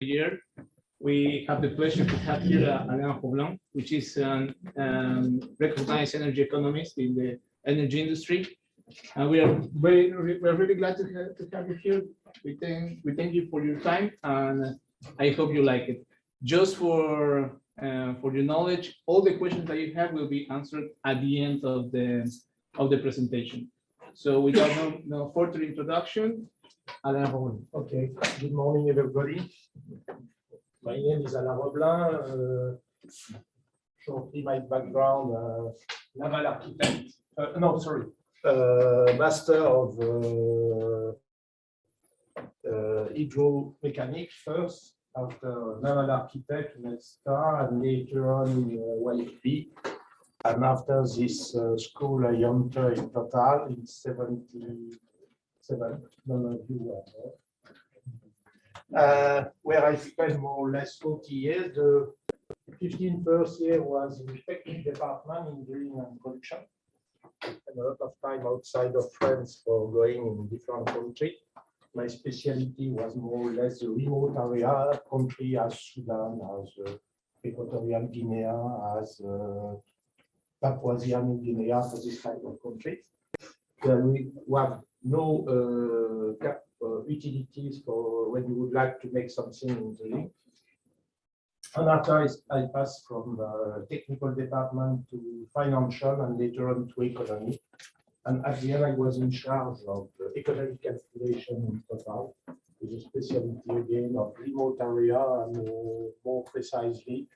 year. We have the pleasure to have here Alain Roblin, which is a recognized energy economist in the energy industry. And we're really glad to have you here. We thank you for your time, and I hope you like it. Just for your knowledge, all the questions that you have will be answered at the end of the presentation. So without no further introduction, Alain Roblin. Okay, good morning, everybody. My name is Alain Roblin. Shortly, my background, naval architect. Master of hydromechanics first, after naval architect in Star, and later on in YFP. And after this school, I entered in Total in 77. None of you were there. Where I spent more or less 40 years. The 15 first year was in the technical department in drilling and production. And a lot of time outside of France for going in different countries. My specialty was more or less the remote area, country as Sudan, as Equatorial Guinea, as Papua New Guinea, for this type of countries. We have no utilities for when you would like to make something in drilling. And after I passed from the technical department to financial and later on to economy. And at the end, I was in charge of the economic calculation in Total, with a specialty again of remote area and more precisely,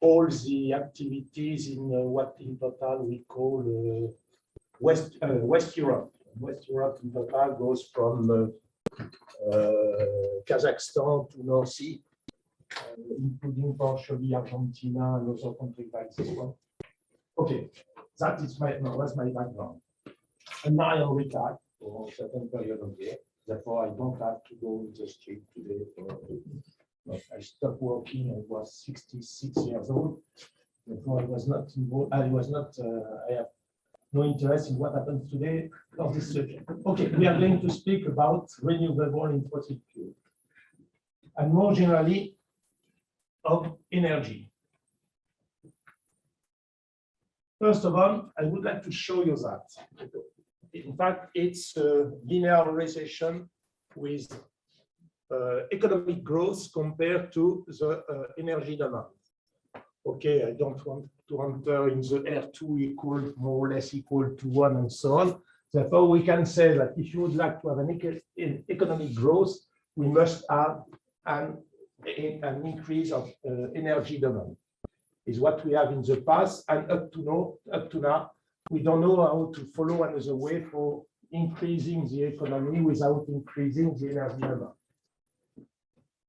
all the activities in what in Total we call West Europe. West Europe in Total goes from Kazakhstan to North Sea, including partially Argentina and other countries like this one. Okay, that is was my background. And now I am retired for a certain period of year. Therefore, I don't have to go in the street today. I stopped working. I was 66 years old. Therefore, I was not involved. I have no interest in what happens today of this subject. Okay, we are going to speak about renewable in fossil fuel, and more generally of energy. First of all, I would like to show you that. In fact, it's a linear recession with economic growth compared to the energy demand. Okay, I don't want to enter in the R2 equal, more or less equal to 1 and so on. Therefore, we can say that if you would like to have an economic growth, we must have an increase of energy demand. Is what we have in the past, and up to now, we don't know how to follow another way for increasing the economy without increasing the energy demand.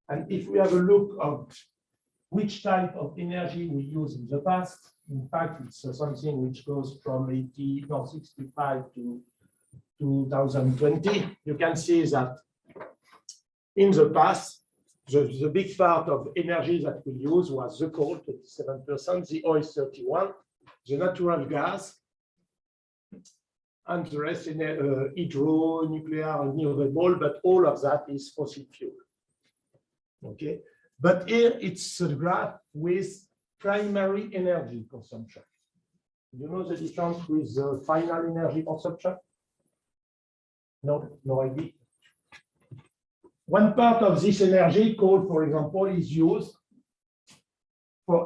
And if we have a look at which type of energy we use in the past, in fact, it's something which goes from 65 to 2020. You can see that in the past, the big part of energy that we use was the coal, 27%, the oil, 31%, the natural gas, and the rest in hydro, nuclear, renewable, but all of that is fossil fuel. Okay, but here it's a graph with primary energy consumption. You know the difference with the final energy consumption? No idea. One part of this energy, coal, for example, is used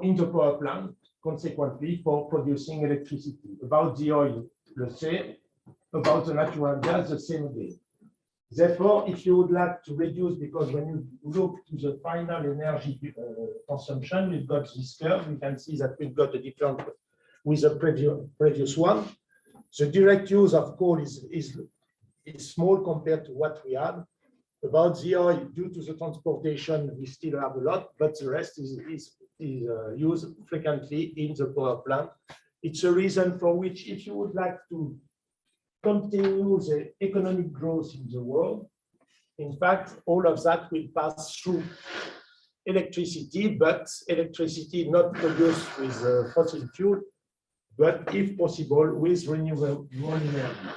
in the power plant, consequently for producing electricity. About the oil, let's say, about the natural gas, the same again. Therefore, if you would like to reduce, because when you look to the final energy consumption, we've got this curve. You can see that we've got a different with the previous one. The direct use of coal is small compared to what we had. About the oil, due to the transportation, we still have a lot, but the rest is used frequently in the power plant. It's a reason for which, if you would like to continue the economic growth in the world, in fact, all of that will pass through electricity, but electricity not produced with fossil fuel, but if possible, with renewable energy.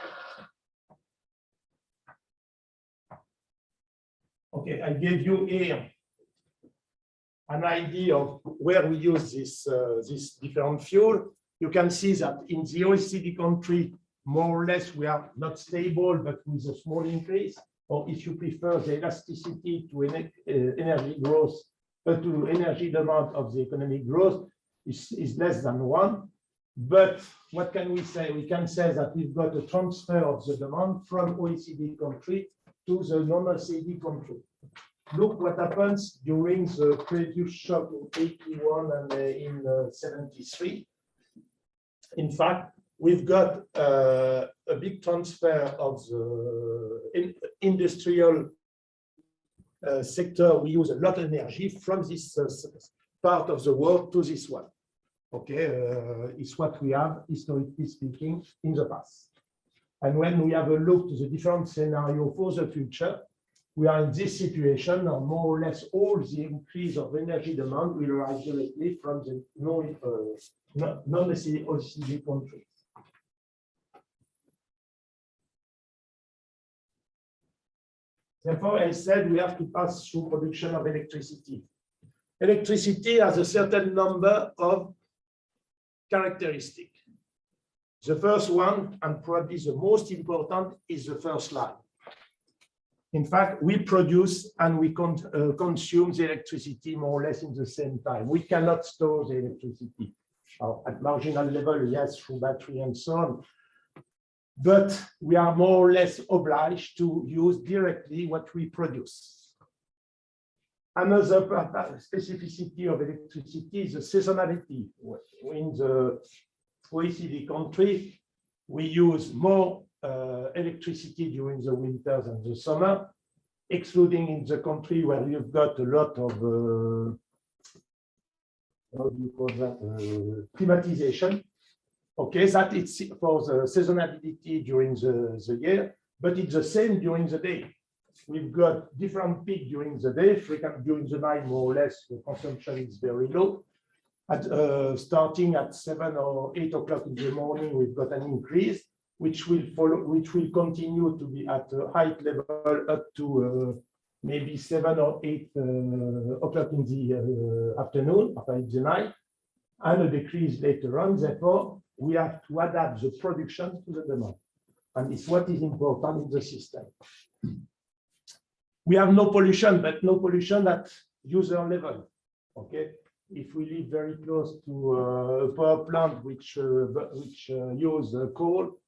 Okay, I gave you here an idea of where we use this different fuel, you can see that in the OECD country, more or less, we are not stable, but with a small increase. Or if you prefer, the elasticity to energy growth, to energy demand of the economic growth is less than 1. But what can we say? We can say that we've got a transfer of the demand from OECD country to the non-OECD country. Look what happens during the previous shock in 81 and in 73. In fact, we've got a big transfer of the industrial sector. We use a lot of energy from this part of the world to this one. Okay, it's what we have, historically speaking, in the past. And when we have a look to the different scenario for the future, we are in this situation, or more or less all the increase of energy demand will arise directly from the non-OECD countries. Therefore, I said we have to pass through production of electricity. Electricity has a certain number of characteristics. The first one, and probably the most important, is the first line. In fact, we produce and we consume the electricity more or less in the same time. We cannot store the electricity. At marginal level, yes, through battery and so on. But we are more or less obliged to use directly what we produce. Another specificity of electricity is the seasonality. In the OECD country, we use more electricity during the winter than the summer, excluding in the country where you've got a lot of how do you call that, climatization. Okay, that it's for the seasonality during the year, but it's the same during the day. We've got different peaks during the day. During the night, more or less, the consumption is very low. Starting at 7 or 8 o'clock in the morning, we've got an increase, which will follow, which will continue to be at a high level up to maybe 7 or 8 o'clock in the afternoon, after the night, and a decrease later on. Therefore, we have to adapt the production to the demand. And it's what is important in the system. We have no pollution, but no pollution at user level. Okay, if we live very close to a power plant which use coal,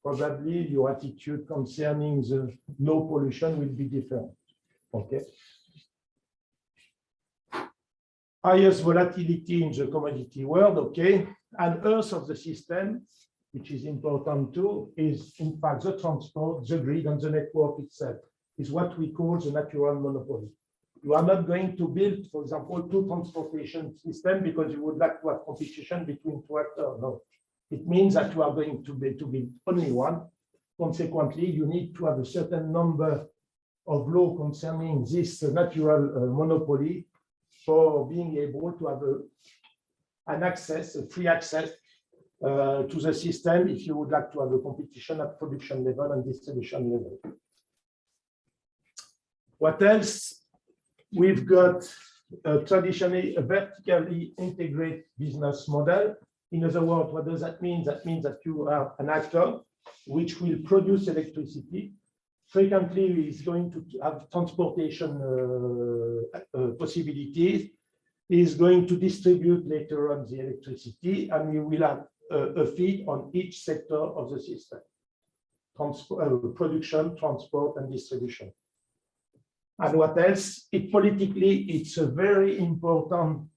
probably your attitude concerning the no pollution will be different. Okay. Highest volatility in the commodity world. Okay, and Earth of the system, which is important too, is in fact the transport, the grid, and the network itself. Is what we call the natural monopoly. You are not going to build, for example, 2 transportation systems because you would like to have competition between 2 actors. No, it means that you are going to build only one. Consequently, you need to have a certain number of laws concerning this natural monopoly for being able to have a free access to the system if you would like to have a competition at production level and distribution level. What else? We've got traditionally a vertically integrated business model. In other words, what does that mean? That means that you are an actor which will produce electricity. Frequently, is going to have transportation possibilities. Is going to distribute later on the electricity, and you will have a fee on each sector of the system: production, transport, and distribution. And what else? Politically, it's a very important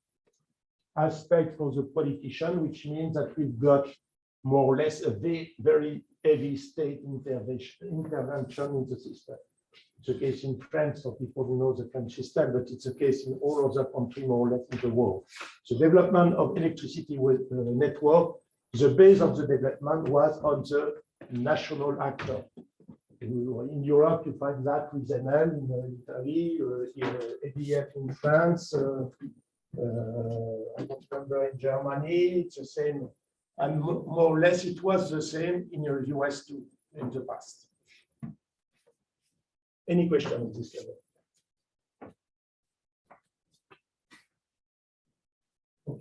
aspect for the politician, which means that we've got more or less a very heavy state intervention in the system. It's a case in France for people who know the French system, but it's a case in all other countries more or less in the world. The development of electricity with network, the base of the development was on the national actor. In Europe, you find that with Enel in Italy, EDF in France, I don't remember in Germany, it's the same. And more or less, it was the same in the US too in the past. Any question on this level?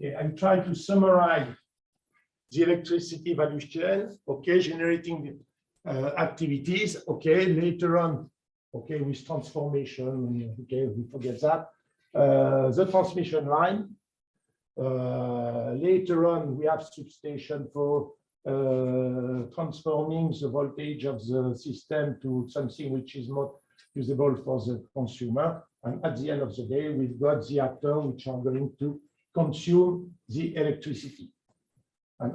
Okay, I try to summarize the electricity value chain, okay, generating activities, okay, later on, okay, with transformation, okay, we forget that, the transmission line, later on, we have substation for transforming the voltage of the system to something which is not usable for the consumer. And at the end of the day, we've got the actors which are going to consume the electricity. And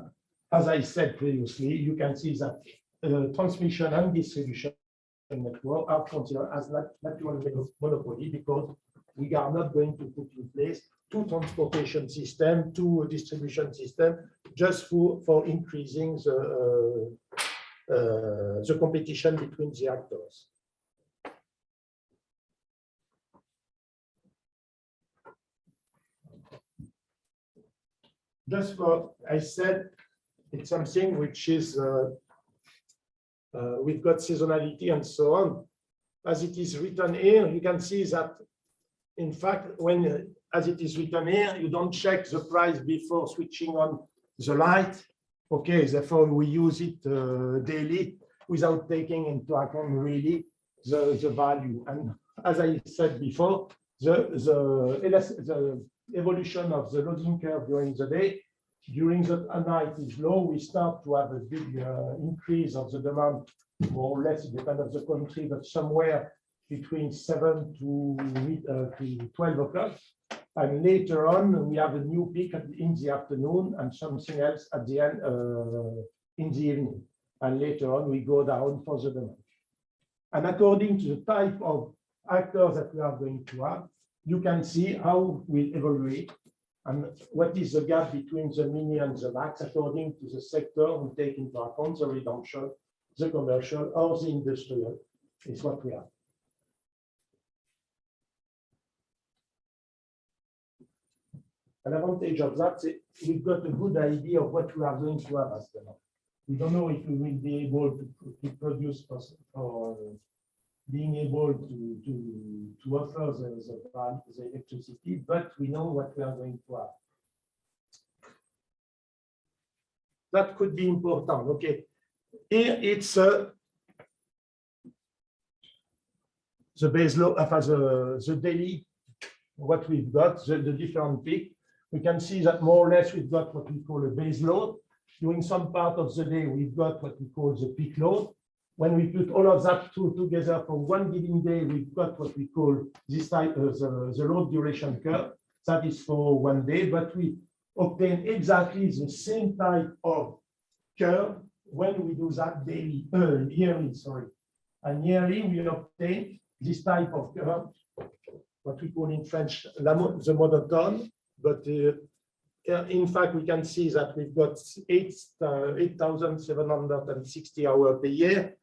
as I said previously, you can see that transmission and distribution network are considered as natural monopoly because we are not going to put in place two transportation system, two distribution system, just for increasing the competition between the actors. Just for, I said, it's something which is, we've got seasonality and so on. As it is written here, you can see that, in fact, when, as it is written here, you don't check the price before switching on the light. Okay, therefore we use it daily without taking into account really the value. And as I said before, the evolution of the loading curve during the day, during the night is low, we start to have a big increase of the demand, more or less, it depends on the country, but somewhere between 7 to 12 o'clock. And later on, we have a new peak in the afternoon and something else at the end in the evening. And later on, we go down for the demand. And according to the type of actors that we are going to have, you can see how we evaluate and what is the gap between the mini and the max according to the sector we take into account the redemption, the commercial or the industrial is what we have. An advantage of that is we've got a good idea of what we are going to have as well. We don't know if we will be able to produce for being able to offer the electricity, but we know what we are going to have. That could be important. Okay, here it's the base load, the daily, what we've got, the different peak. We can see that more or less we've got what we call a base load. During some part of the day, we've got what we call the peak load. When we put all of that together for one given day, we've got what we call this type of the load duration curve. That is for one day, but we obtain exactly the same type of curve when we do that daily, yearly, sorry. And yearly, we obtain this type of curve, what we call in French, the monotone. But in fact, we can see that we've got 8,760 hours per year.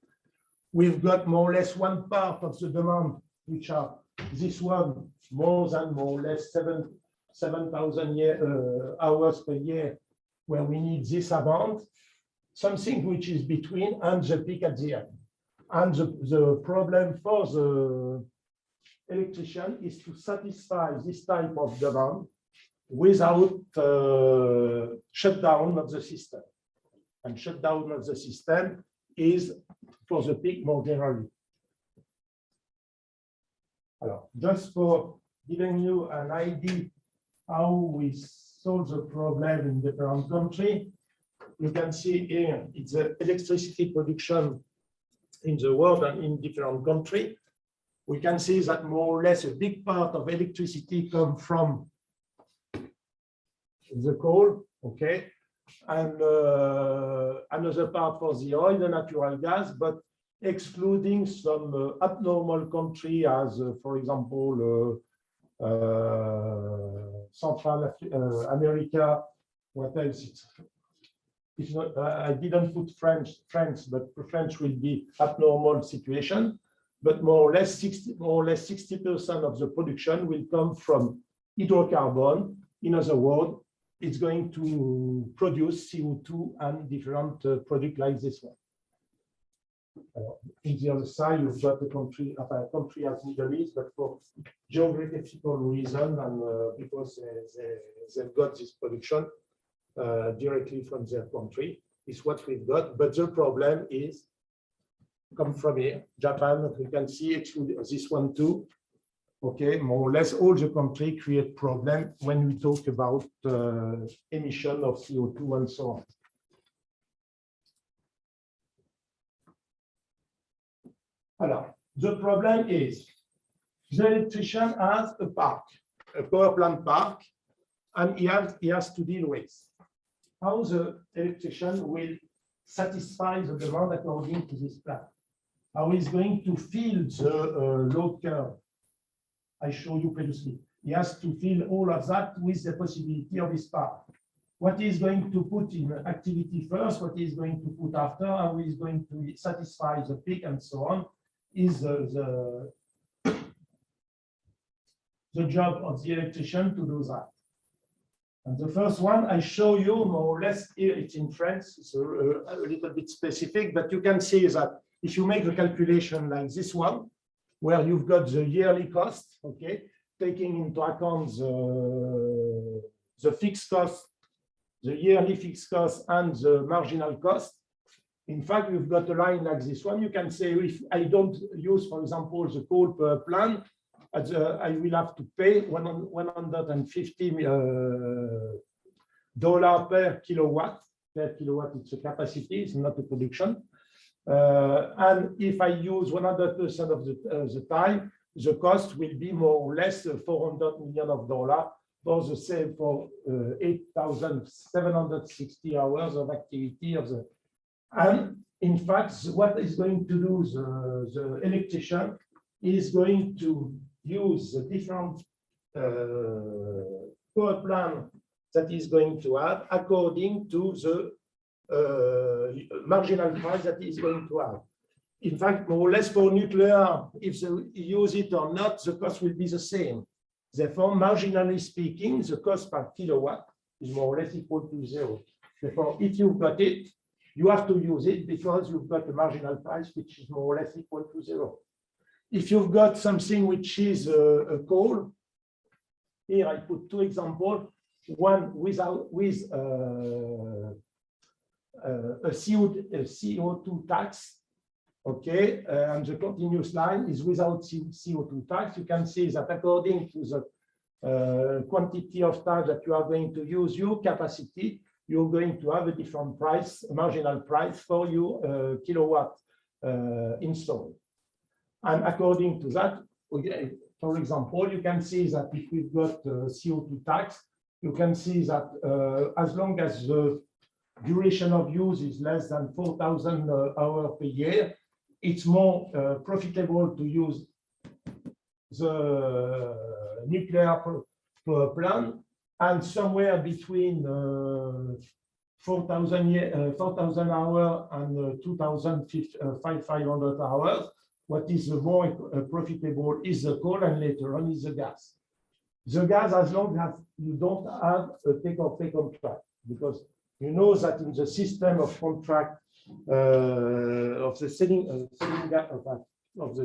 We've got more or less one part of the demand, which are this one, more or less 7,000 hours per year, where we need this amount, something which is between and the peak at the end. And the problem for the electrician is to satisfy this type of demand without shutdown of the system. And shutdown of the system is for the peak more generally. Just for giving you an idea how we solve the problem in different countries, you can see here it's the electricity production in the world and in different countries. We can see that more or less a big part of electricity comes from the coal, okay, and another part for the oil, the natural gas, but excluding some abnormal country as, for example, Central America. What else? It's not. I didn't put France, but French will be abnormal situation. But more or less 60% of the production will come from hydrocarbon. In other words, it's going to produce CO2 and different products like this one. In the other side, you've got a country as Middle East, but for geographical reason and because they've got this production directly from their country, is what we've got. But the problem is come from here, Japan. We can see it through this one too. Okay, more or less all the country create problem when we talk about emission of CO2 and so on. Alors, the problem is the electrician has a park, a power plant park, and he has to deal with how the electrician will satisfy the demand according to this plan. How he's going to fill the load curve I showed you previously. He has to fill all of that with the possibility of his park. What he's going to put in activity first, what he's going to put after, how he's going to satisfy the peak and so on, is the job of the electrician to do that. And the first one I show you more or less here, it's in France, it's a little bit specific, but you can see that if you make a calculation like this one, where you've got the yearly cost, okay, taking into account the fixed cost, the yearly fixed cost, and the marginal cost. In fact, you've got a line like this one. You can say if I don't use, for example, the coal per plant, I will have to pay $150 per kilowatt. Per kilowatt, it's a capacity, it's not a production. And if I use 100% of the time, the cost will be more or less $400 million for the same for 8,760 hours of activity of the. And in fact, what is going to do the electrician is going to use the different power plant that is going to have according to the marginal price that is going to have. In fact, more or less for nuclear, if you use it or not, the cost will be the same. Therefore, marginally speaking, the cost per kilowatt is more or less equal to zero. Therefore, if you've got it, you have to use it because you've got a marginal price which is more or less equal to zero. If you've got something which is a coal, here I put two examples. One with a CO2 tax, okay, and the continuous line is without CO2 tax. You can see that according to the quantity of time that you are going to use your capacity, you're going to have a different price, a marginal price for your kilowatt installed. And according to that, for example, you can see that if we've got CO2 tax, you can see that as long as the duration of use is less than 4,000 hours per year, it's more profitable to use the nuclear power plant, and somewhere between 4,000 hours and 2,500 hours, what is more profitable is the coal, and later on is the gas. The gas, as long as you don't have a take-or-pay contract, because you know that in the system of contract of the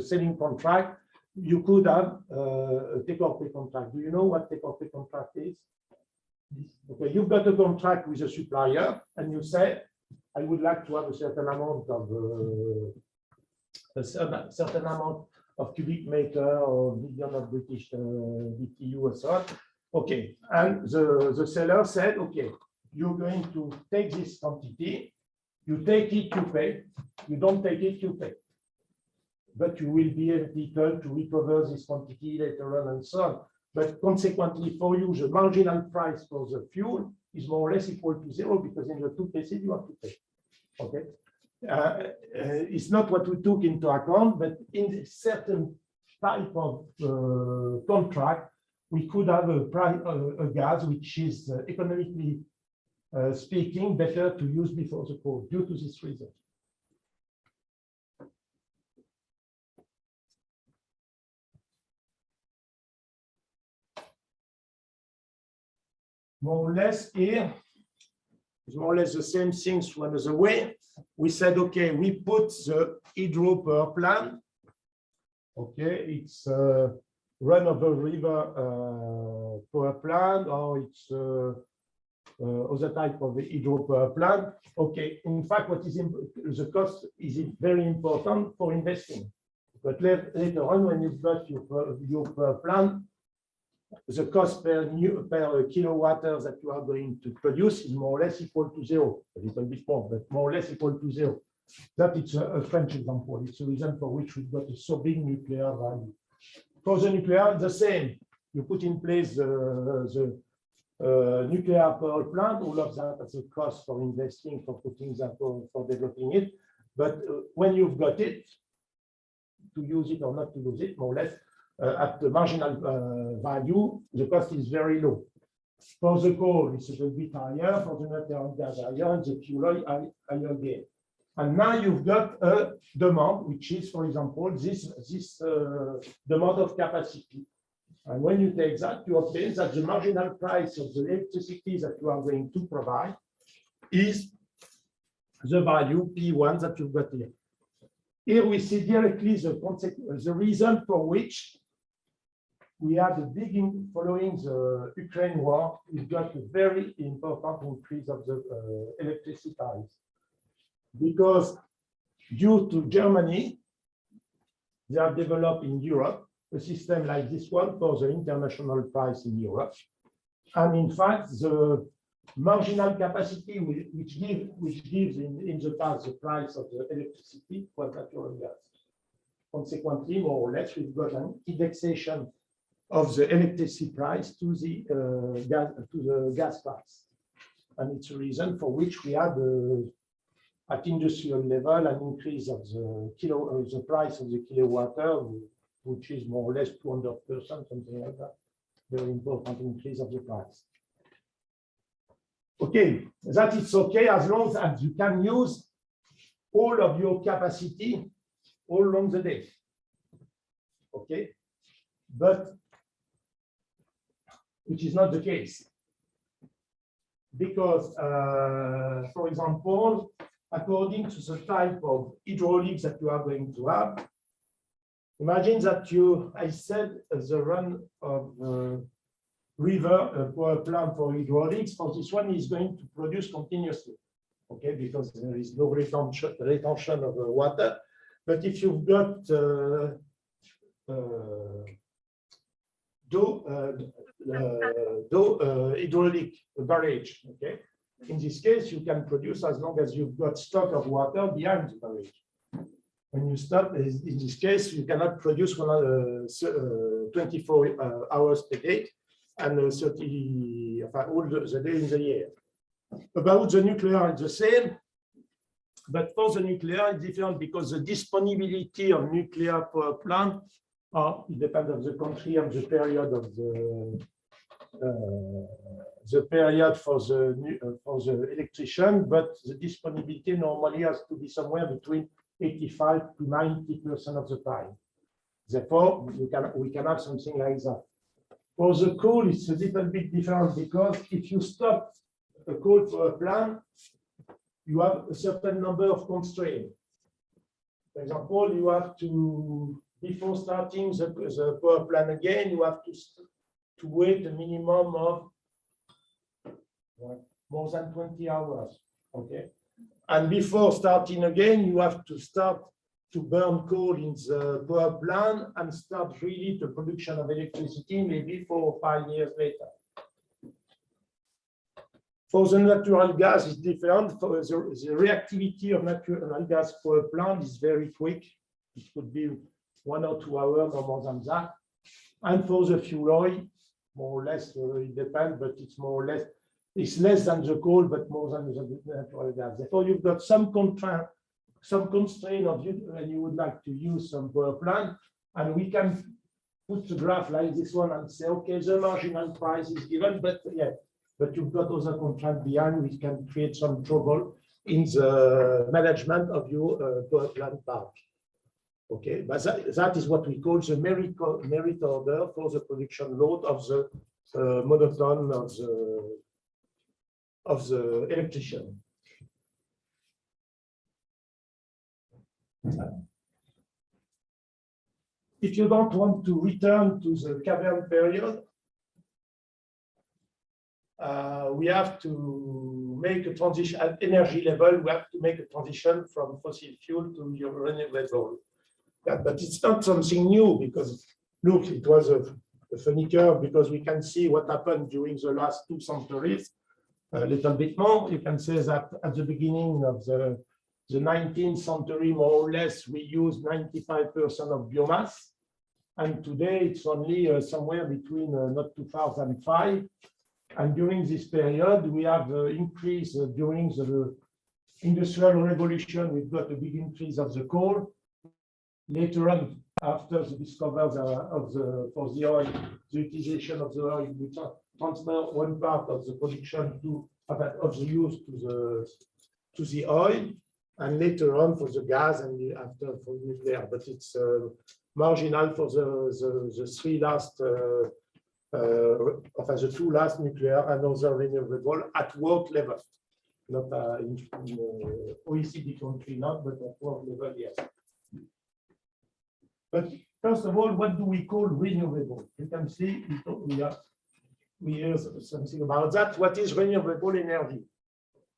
selling contract, you could have a take-or-pay contract. Do you know what take-or-pay contract is? Okay, you've got a contract with a supplier, and you say, I would like to have a certain amount of cubic meter or million of British BTU or so on. Okay, and the seller said, okay, you're going to take this quantity, you take it, you pay, you don't take it, you pay. But you will be entitled to recover this quantity later on and so on. But consequently for you, the marginal price for the fuel is more or less equal to zero, because in the two cases you have to pay. Okay. It's not what we took into account, but in a certain type of contract, we could have a gas which is economically speaking better to use before the coal due to this reason. More or less here, It's more or less the same thing through another way. We said, okay, we put the hydro power plant. Okay, it's a run-of-the-river power plant, or it's other type of hydro power plant. Okay, in fact, what is the cost is very important for investing. But later on, when you've got your power plant, the cost per kilowatt hour that you are going to produce is more or less equal to zero, a little bit more, but more or less equal to zero. That is a French example. It's a reason for which we've got a so big nuclear value. For the nuclear, the same. You put in place the nuclear power plant, all of that as a cost for investing, for putting that, for developing it. But when you've got it, to use it or not to use it, more or less, at the marginal value, the cost is very low. For the coal, it's a little bit higher, for the natural gas higher, and the fuel oil higher again. And now you've got a demand, which is, for example, this demand of capacity. And when you take that, you obtain that the marginal price of the electricity that you are going to provide is the value P1 that you've got here. Here we see directly the reason for which we have a big, following the Ukraine war, we've got a very important increase of the electricity price. Because due to Germany, they have developed in Europe a system like this one for the international price in Europe. And in fact, the marginal capacity which gives in the past the price of the electricity was natural gas. Consequently, more or less, we've got an indexation of the electricity price to the gas price. And it's a reason for which we had at industrial level an increase of the price of the kilowatt hour, which is more or less 200%, something like that. Very important increase of the price. Okay, that is okay as long as you can use all of your capacity all along the day. Okay, but which is not the case. Because, for example, according to the type of hydraulics that you are going to have, imagine that I said the run of river power plant for hydraulics, for this one is going to produce continuously, okay, because there is no retention of water. But if you've got hydraulic barrage, okay, in this case, you can produce as long as you've got stock of water behind the barrage. When you stop, in this case, you cannot produce 24 hours per day and all the day in the year. About the nuclear, it's the same, but for the nuclear, it's different because the disponibility of nuclear power plant, it depends on the country and the period of the period for the electrician, but the disponibility normally has to be somewhere between 85 to 90% of the time. Therefore, we can have something like that. For the coal, it's a little bit different because if you stop a coal power plant, you have a certain number of constraints. For example, you have to, before starting the power plant again, you have to wait a minimum of more than 20 hours. Okay. And before starting again, you have to start to burn coal in the power plant and start really the production of electricity maybe 4 or 5 years later. For the natural gas, it's different. For the reactivity of natural gas power plant is very quick. It could be 1 or 2 hours or more than that. And for the fuel oil, more or less, it depends, but it's more or less, it's less than the coal, but more than the natural gas. Therefore, you've got some constraint of you when you would like to use some power plant, and we can put the graph like this one and say, okay, the marginal price is given, but yeah, but you've got other constraints behind, which can create some trouble in the management of your power plant park. Okay, but that is what we call the merit order for the production load of the monoton of the electrician. If you don't want to return to the cavern period, we have to make a transition at energy level. We have to make a transition from fossil fuel to renewable. But it's not something new, because look, it was a funny curve, because we can see what happened during the last 2 centuries. A little bit more, you can say that at the beginning of the 19th century, more or less, we used 95% of biomass. And today it's only somewhere between not 2005. And during this period, we have increase during the Industrial Revolution. We've got a big increase of the coal. Later on, after the discovery of the oil, the utilization of the oil, we transfer one part of the production of the use to the oil, and later on for the gas, and after for nuclear. But it's marginal for the 3 last, the 2 last nuclear and other renewable at world level, not in OECD country, not, but at world level, yes. But first of all, what do we call renewable? You can see we hear something about that. What is renewable energy?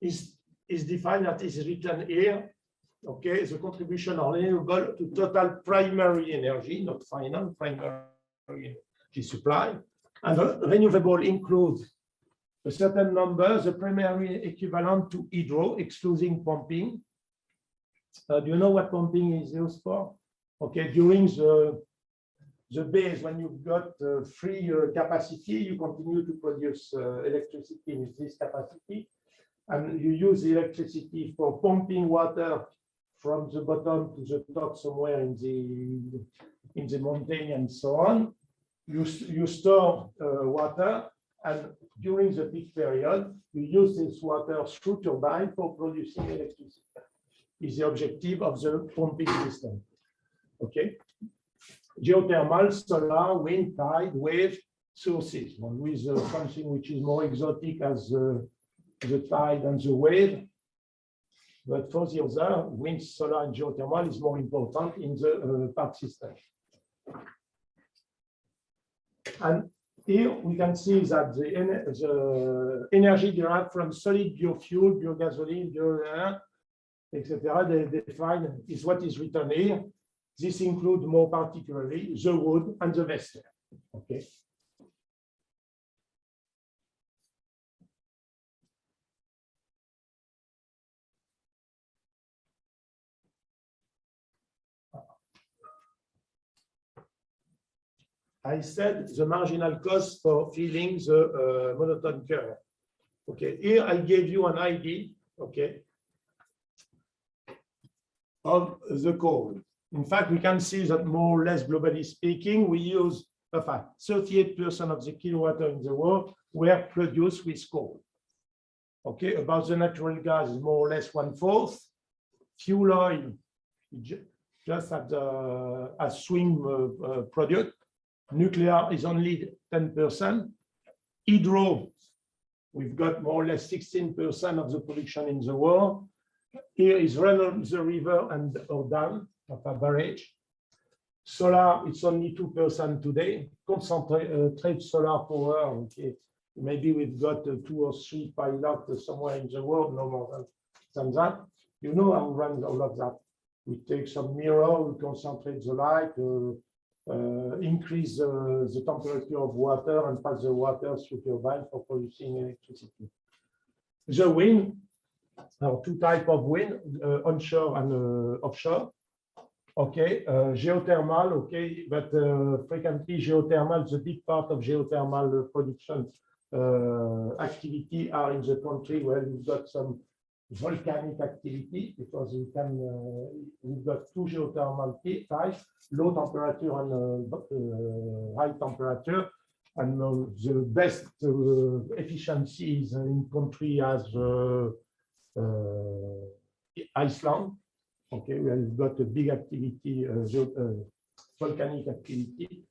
Is defined, that is written here. Okay, the contribution of renewable to total primary energy, not final, primary energy supply. And renewable includes a certain number, the primary equivalent to hydro, excluding pumping. Do you know what pumping is used for? Okay, during the base, when you've got free capacity, you continue to produce electricity with this capacity, and you use the electricity for pumping water from the bottom to the top somewhere in the mountain and so on. You store water, and during the peak period, you use this water through turbine for producing electricity. Is the objective of the pumping system. Okay. Geothermal, solar, wind, tide, wave sources. One with something which is more exotic as the tide and the wave. But for the other, wind, solar, and geothermal is more important in the park system. And here we can see that the energy derived from solid biofuel, biogasoline, bioair, etc., they define is what is written here. This includes more particularly the wood and the vessel. Okay. I said the marginal cost for filling the monotone curve. Okay, here I gave you an idea, okay, of the coal. In fact, we can see that more or less globally speaking, we use 38% of the kilowatt in the world were produced with coal. Okay, about the natural gas is more or less 1/4. Fuel oil, just at a swing product. Nuclear is only 10%. Hydro, we've got more or less 16% of the production in the world. Here is run the river and or dam of a barrage. Solar, it's only 2% today. Concentrate solar power, okay. Maybe we've got 2 or 3 pilots somewhere in the world, no more than that. You know how to run all of that. We take some mirror, we concentrate the light, increase the temperature of water and pass the water through turbine for producing electricity. The wind, there are 2 types of wind, onshore and offshore. Okay, geothermal, okay, but frequently geothermal, the big part of geothermal production activity are in the country where you've got some volcanic activity, because we've got 2 geothermal types, low temperature and high temperature, and the best efficiency is in country as Iceland, okay, where you've got a big activity, volcanic activity.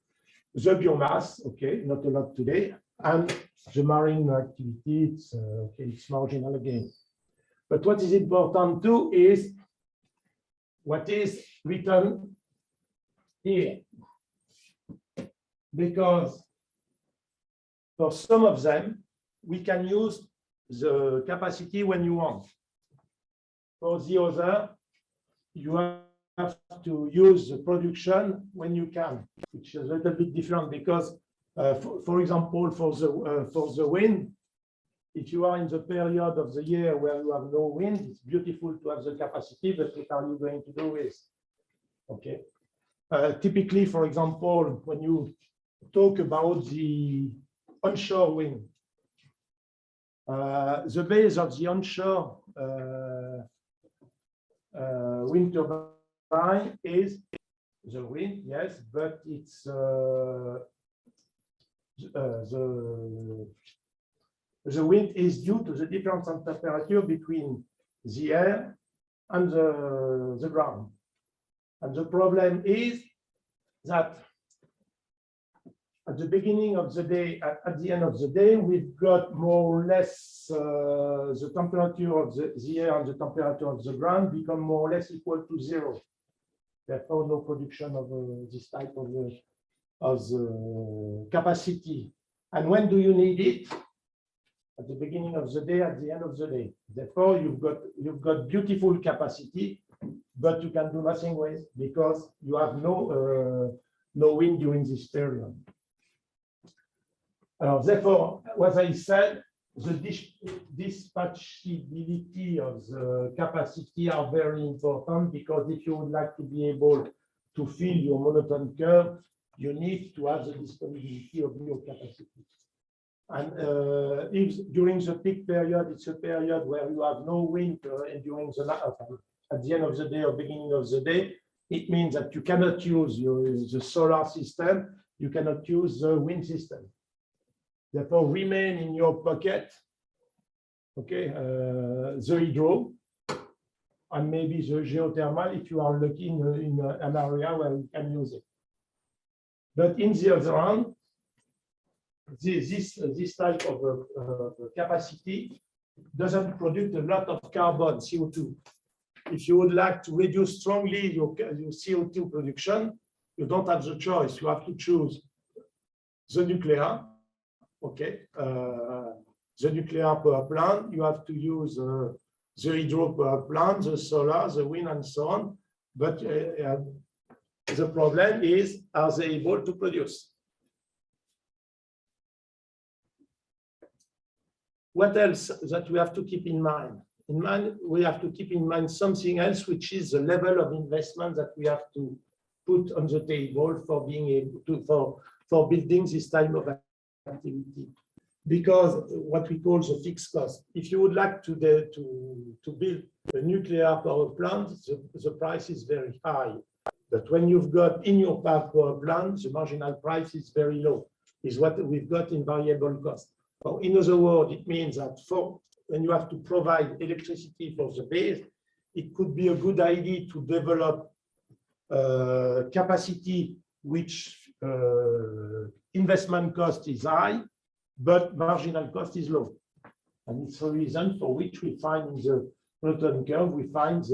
The biomass, okay, not a lot today. And the marine activity, it's marginal again. But what is important too is what is written here. Because for some of them, we can use the capacity when you want. For the other, you have to use the production when you can, which is a little bit different because, for example, for the wind, if you are in the period of the year where you have no wind, it's beautiful to have the capacity, but what are you going to do with? Okay. Typically, for example, when you talk about the onshore wind, the base of the onshore wind turbine is the wind, yes, but it's the wind is due to the difference in temperature between the air and the ground. And the problem is that at the beginning of the day, at the end of the day, we've got more or less the temperature of the air and the temperature of the ground become more or less equal to zero. Therefore, no production of this type of capacity. And when do you need it? At the beginning of the day, at the end of the day. Therefore, you've got beautiful capacity, but you can do nothing with because you have no wind during this period. Therefore, as I said, the dispatchability of the capacity are very important because if you would like to be able to fill your monotone curve, you need to have the disponibility of your capacity. And if during the peak period, it's a period where you have no wind and during the at the end of the day or beginning of the day, it means that you cannot use the solar system, you cannot use the wind system. Therefore, remain in your pocket, okay, the hydro, and maybe the geothermal if you are lucky in an area where you can use it. But in the other hand, this type of capacity doesn't produce a lot of carbon, CO2. If you would like to reduce strongly your CO2 production, you don't have the choice. You have to choose the nuclear, okay, the nuclear power plant. You have to use the hydro power plant, the solar, the wind, and so on. But the problem is, are they able to produce? What else that we have to keep in mind? We have to keep in mind something else, which is the level of investment that we have to put on the table for being able to for building this type of activity. Because what we call the fixed cost. If you would like to build a nuclear power plant, the price is very high. But when you've got in your power plant, the marginal price is very low. Is what we've got in variable cost. So in other words, it means that when you have to provide electricity for the base, it could be a good idea to develop capacity which investment cost is high, but marginal cost is low. And it's a reason for which we find in the Newton curve, we find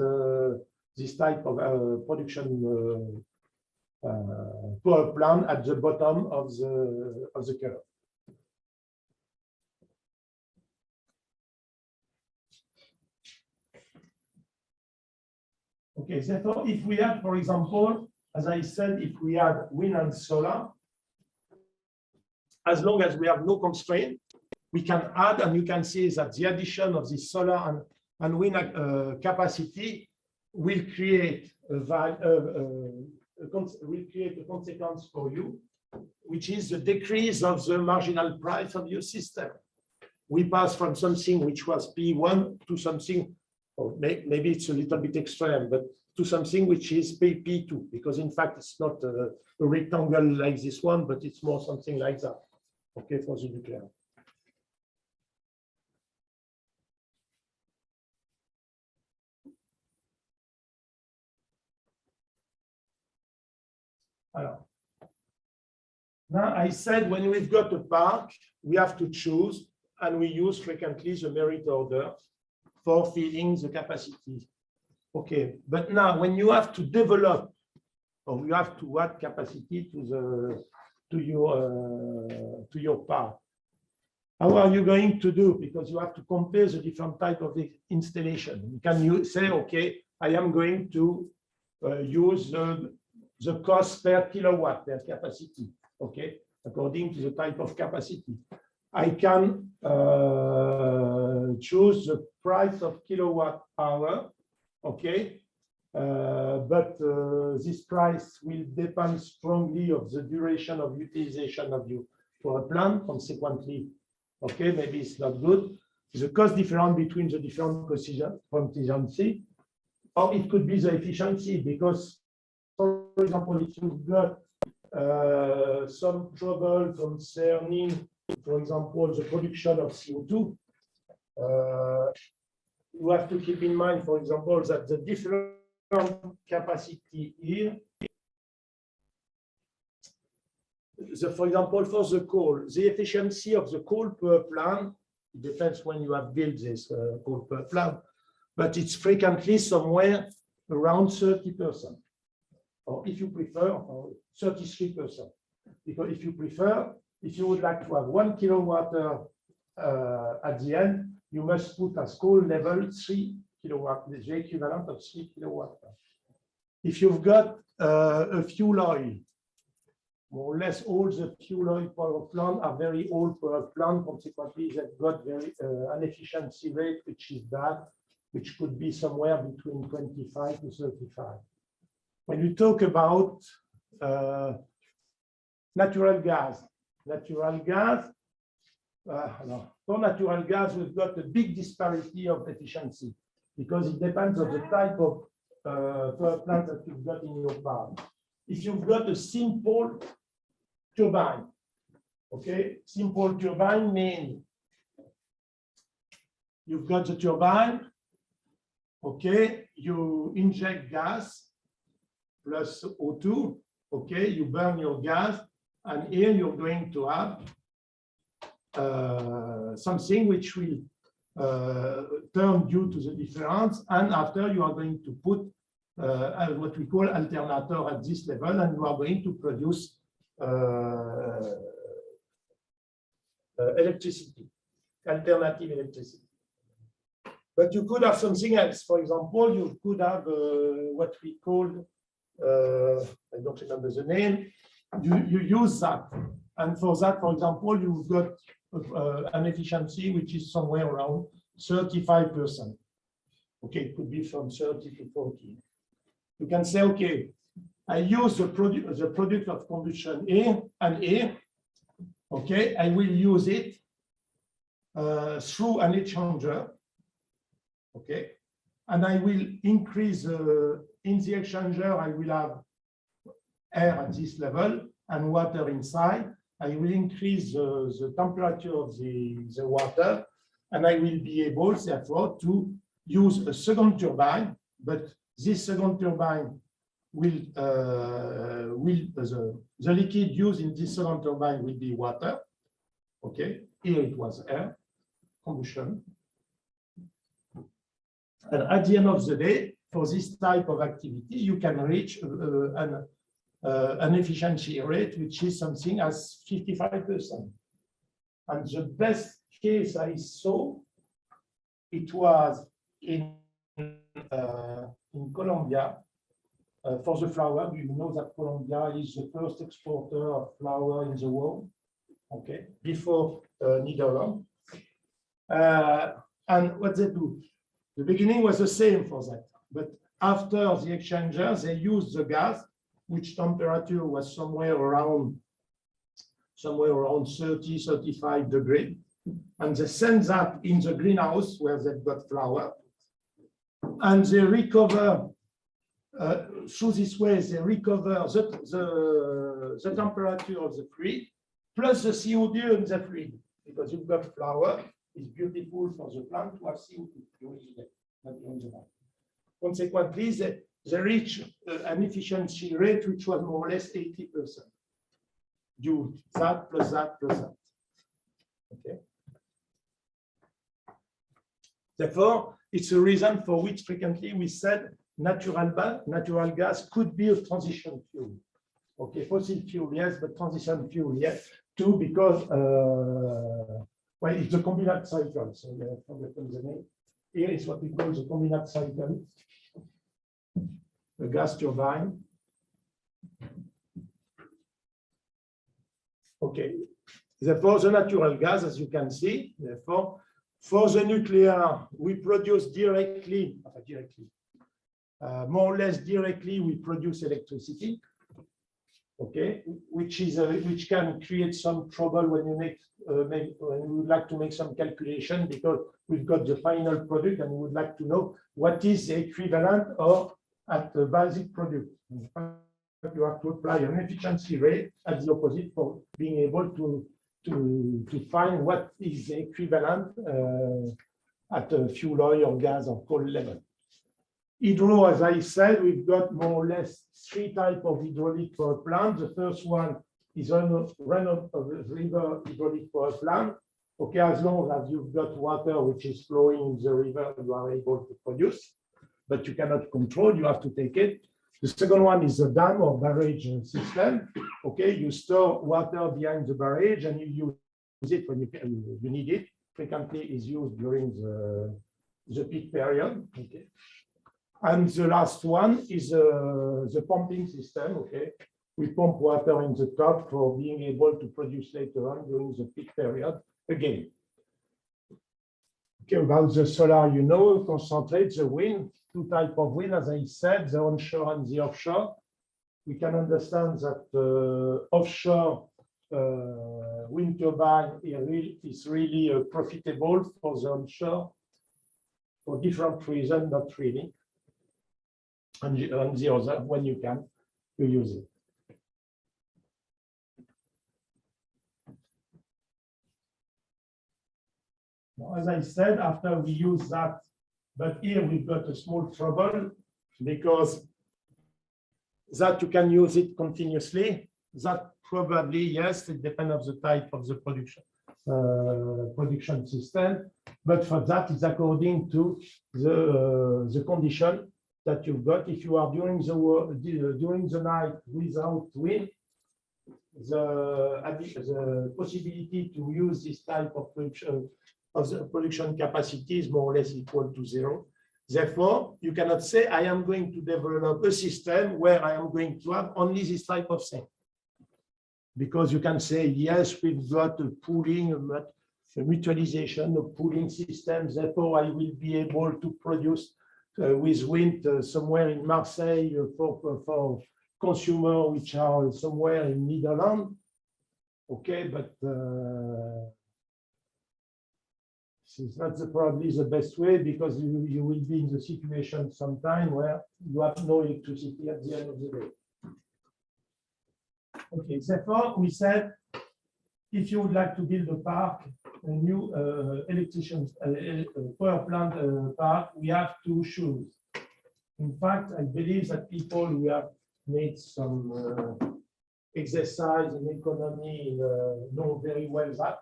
this type of production power plant at the bottom of the curve. Okay, therefore, if we have, for example, as I said, if we have wind and solar, as long as we have no constraint, we can add, and you can see that the addition of this solar and wind capacity will create a consequence for you, which is the decrease of the marginal price of your system. We pass from something which was P1 to something, or maybe it's a little bit extreme, but to something which is P2, because in fact it's not a rectangle like this one, but it's more something like that, okay, for the nuclear. Alors, Now, I said when we've got a park, we have to choose, and we use frequently the merit order for filling the capacity. Okay, but now when you have to develop, or you have to add capacity to your park, how are you going to do? Because you have to compare the different type of installation. Can you say, okay, I am going to use the cost per kilowatt, per capacity, okay, according to the type of capacity. I can choose the price of kilowatt hour, okay, but this price will depend strongly of the duration of utilization of you for a plant. Consequently, okay, maybe it's not good. The cost difference between the different contingency, or it could be the efficiency, because, for example, if you've got some trouble concerning, for example, the production of CO2, you have to keep in mind, for example, that the different capacity here, for example, for the coal, the efficiency of the coal per plant, it depends when you have built this coal per plant, but it's frequently somewhere around 30%, or if you prefer, 33%. Because if you prefer, if you would like to have 1 kilowatt at the end, you must put as coal level 3 kilowatt, the equivalent of 3 kilowatt. If you've got a fuel oil, more or less all the fuel oil power plant are very old power plant. Consequently, they've got very an efficiency rate which is bad, which could be somewhere between 25 to 35. When you talk about natural gas, for natural gas, we've got a big disparity of efficiency because it depends on the type of power plant that you've got in your park. If you've got a simple turbine, okay, simple turbine means you've got the turbine, okay, you inject gas plus O2, okay, you burn your gas, and here you're going to have something which will turn due to the difference, and after you are going to put what we call alternator at this level, and you are going to produce electricity, alternative electricity. But you could have something else. For example, you could have what we call, I don't remember the name, you use that. And for that, for example, you've got an efficiency which is somewhere around 35%. Okay, it could be from 30 to 40. You can say, okay, I use the product of combustion A and A. Okay, I will use it through an exchanger. Okay, and I will increase in the exchanger, I will have air at this level and water inside. I will increase the temperature of the water, and I will be able, therefore, to use a second turbine. But this second turbine will the liquid used in this second turbine will be water. Okay, here it was air, combustion. And at the end of the day, for this type of activity, you can reach an efficiency rate which is something as 55%. And the best case I saw, it was in Colombia for the flower. You know that Colombia is the first exporter of flower in the world. Okay, before Netherlands. And what they do? The beginning was the same for that, but after the exchanger, they used the gas, which temperature was somewhere around 30, 35 degrees, and they send that in the greenhouse where they've got flower, and they recover through this way. They recover the temperature of the fluid plus the CO2 in the fluid, because you've got flower. It's beautiful for the plant to have CO2 during the day, not during the night. Consequently, they reach an efficiency rate which was more or less 80%. do that plus that plus that. Okay. Therefore, it's a reason for which frequently we said natural gas could be a transition fuel. Okay, fossil fuel, yes, but transition fuel, yes, too, because well, it's a combined cycle. So you have forgotten the name. Here is what we call the combined cycle, a gas turbine. Okay, therefore the natural gas, as you can see, therefore, for the nuclear, we produce more or less directly, we produce electricity. Okay, which can create some trouble when you when we would like to make some calculation, because we've got the final product and we would like to know what is the equivalent or at the basic product. You have to apply an efficiency rate at the opposite for being able to find what is the equivalent at a fuel oil or gas or coal level. Hydro, as I said, we've got more or less 3 types of hydraulic power plants. The first one is run-of-river hydraulic power plant. Okay, as long as you've got water which is flowing in the river, you are able to produce, but you cannot control, you have to take it. The second one is a dam or barrage system. Okay, you store water behind the barrage and you use it when you need it. Frequently is used during the peak period. Okay. And the last one is the pumping system. Okay, we pump water in the top for being able to produce later on during the peak period again. Okay, about the solar, you know, concentrate the wind, 2 types of wind, as I said, the onshore and the offshore. We can understand that offshore wind turbine is really profitable for the onshore for different reasons, not really. And the other, when you can, you use it. Now, as I said, after we use that, but here we've got a small trouble, because that you can use it continuously. That probably, yes, it depends on the type of the production system. But for that, it's according to the condition that you've got. If you are during the night without wind, the possibility to use this type of production capacity is more or less equal to 0. Therefore, you cannot say, I am going to develop a system where I am going to have only this type of thing. Because you can say, yes, we've got a pooling, a mutualization of pooling systems. Therefore, I will be able to produce with wind somewhere in Marseille for consumers which are somewhere in Netherlands. Okay, but it's not probably the best way, because you will be in the situation sometime where you have no electricity at the end of the day. Okay, therefore, we said, if you would like to build a park, a new power plant park, we have to choose. In fact, I believe that people who have made some exercise in economy know very well that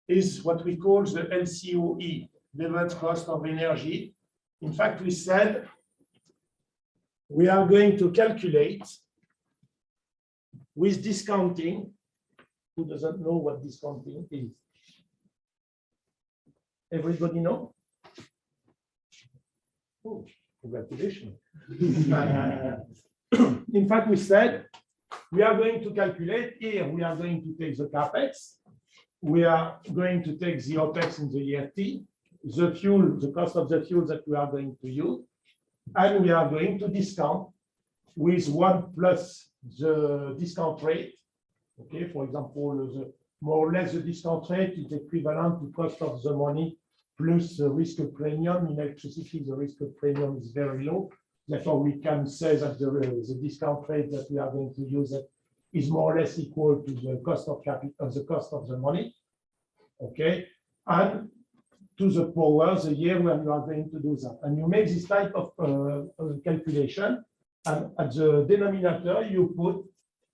is what we call the LCOE, leveled cost of energy. In fact, we said we are going to calculate with discounting. Who doesn't know what discounting is? Everybody know? Oh, congratulations. In fact, we said we are going to calculate here, we are going to take the CAPEX, we are going to take the OPEX in the year T, the fuel, the cost of the fuel that we are going to use, and we are going to discount with 1 plus the discount rate. Okay, for example, more or less the discount rate is equivalent to cost of the money plus the risk premium. In electricity, the risk premium is very low. Therefore, we can say that the discount rate that we are going to use is more or less equal to the cost of capital, the cost of the money. Okay, and to the power the year when you are going to do that. And you make this type of calculation, and at the denominator you put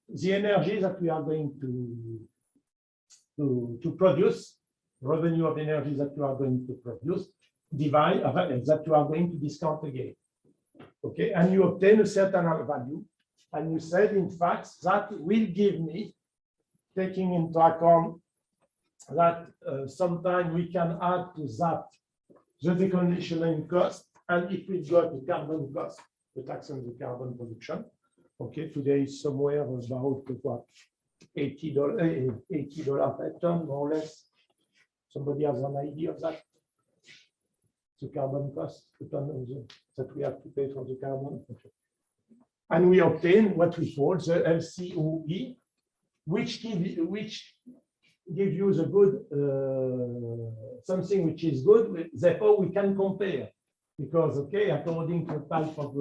the energy that we are going to produce, revenue of energy that you are going to produce, divide that you are going to discount again. Okay, and you obtain a certain value, and you said, in fact, that will give me, taking into account that sometimes we can add to that the decommissioning cost, and if we got the carbon cost, the tax on the carbon production. Okay, today is somewhere about what, $80 per ton, more or less. Somebody has an idea of that? The carbon cost per ton that we have to pay for the carbon. And we obtain what we call the LCOE, which give you the good, something which is good, therefore we can compare. Because, okay, according to the type of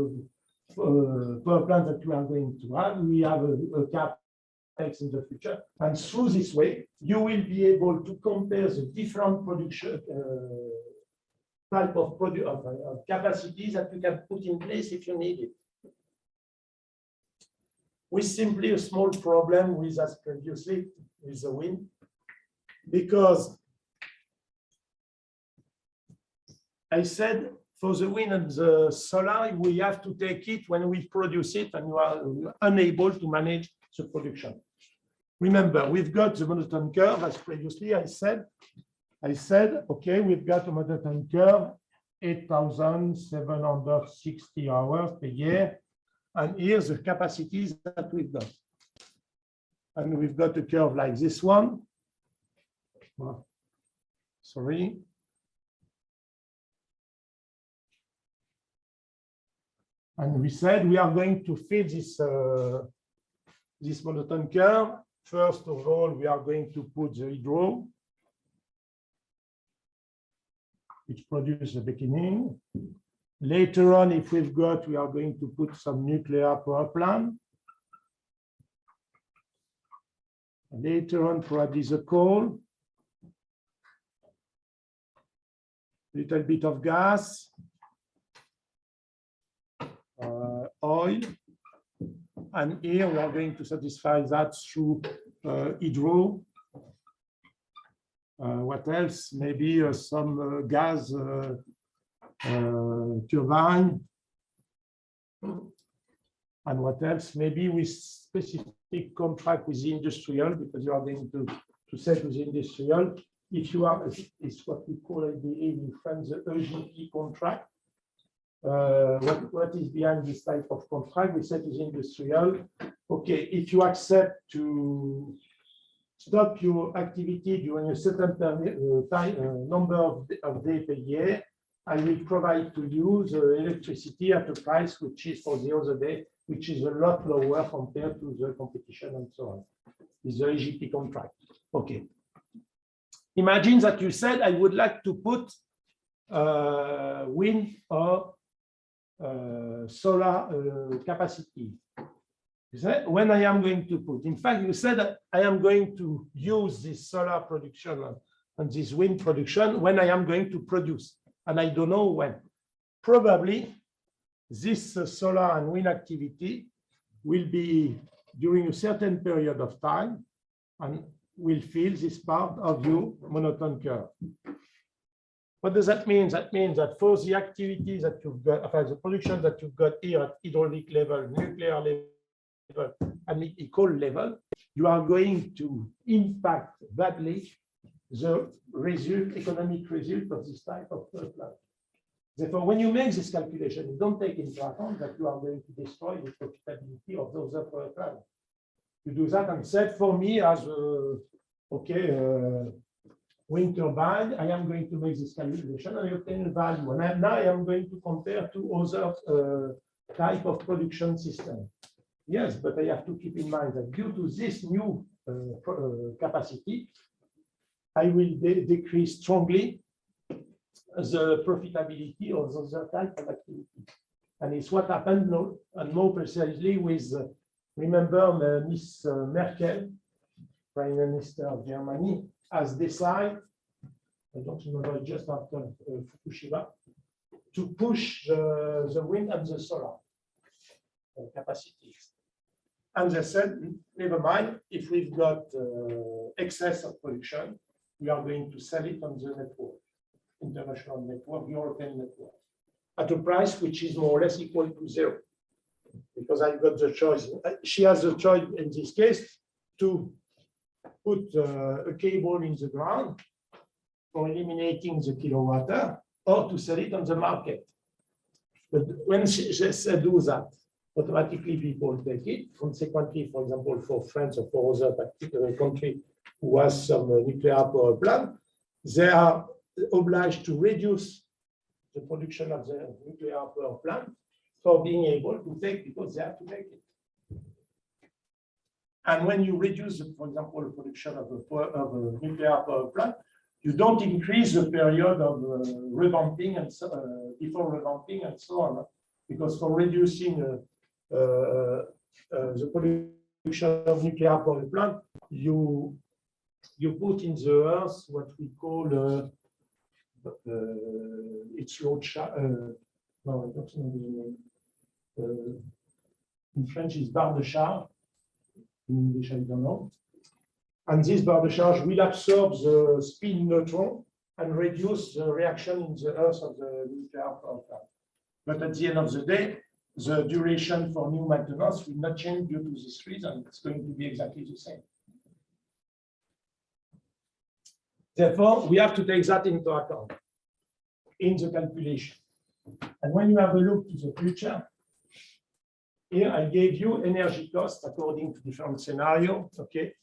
power plant that we are going to have, we have a CapEx in the future. And through this way, you will be able to compare the different production type of capacities that you can put in place if you need it. With simply a small problem with, as previously, with the wind, because I said for the wind and the solar, we have to take it when we produce it, and you are unable to manage the production. Remember, we've got the monotone curve, as previously I said, okay, we've got a monotone curve, 8,760 hours per year. And here's the capacities that we've got. And we've got a curve like this one. Sorry. And we said we are going to fit this, this monotone curve. First of all, we are going to put the hydro, which produces the beginning. Later on, if we've got, we are going to put some nuclear power plant. Later on, probably the coal, little bit of gas, oil, and here we are going to satisfy that through hydro. What else? Maybe some gas turbine, and what else? Maybe with specific contract with the industrial, because you are going to sell to the industrial. If you are, it's what we call, I believe, in France, the EGP contract. What is behind this type of contract? We say to the industrial, okay, if you accept to stop your activity during a certain number of days per year, I will provide to you the electricity at a price which is for the other day, which is a lot lower compared to the competition and so on. It's the EGP contract. Okay. Imagine that you said, I would like to put wind or solar capacity. You said, when I am going to put, in fact, you said that I am going to use this solar production and this wind production when I am going to produce, and I don't know when. Probably this solar and wind activity will be during a certain period of time and will fill this part of your monotone curve. What does that mean? That means that for the activities that you've got, the production that you've got here at hydraulic level, nuclear level, and equal level, you are going to impact badly the result, economic result of this type of plant. Therefore, when you make this calculation, you don't take into account that you are going to destroy the profitability of those other plants. You do that and said, for me, as wind turbine, I am going to make this calculation and I obtain a value. And now I am going to compare to other type of production system. Yes, but I have to keep in mind that due to this new capacity, I will decrease strongly the profitability of those type of activity. And it's what happened, and more precisely with, remember, Miss Merkel, Prime Minister of Germany, has decided, I don't remember, just after Fukushima, to push the wind and the solar capacities. And they said, never mind, if we've got excess of production, we are going to sell it on the network, international network, European network, at a price which is more or less equal to zero. Because I've got the choice. She has the choice in this case to put a cable in the ground for eliminating the kilowatt hour, or to sell it on the market. But when she do that, automatically people take it. Consequently, for example, for France or for other particular country who has some nuclear power plant, they are obliged to reduce the production of the nuclear power plant for being able to take, because they have to take it. And when you reduce, for example, the production of a nuclear power plant, you don't increase the period of revamping and so, before revamping and so on, because for reducing the production of nuclear power plant, you put in the earth what we call it's load no, I don't know the name. In French, it's barre de charge. In English, I don't know. And this barre de charge will absorb the spin neutron and reduce the reaction in the earth of the nuclear power plant. But at the end of the day, the duration for new maintenance will not change due to this reason. It's going to be exactly the same. Therefore, we have to take that into account in the calculation. And when you have a look to the future, here I gave you energy costs according to different scenarios, okay?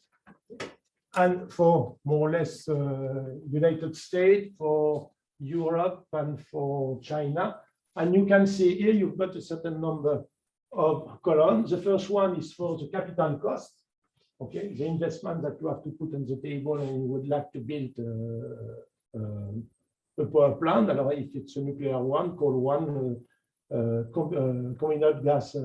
And for more or less United States, for Europe, and for China. And you can see here you've got a certain number of columns. The first one is for the capital cost, okay? The investment that you have to put on the table and you would like to build a power plant. Alors, if it's a nuclear one, coal one, combined gas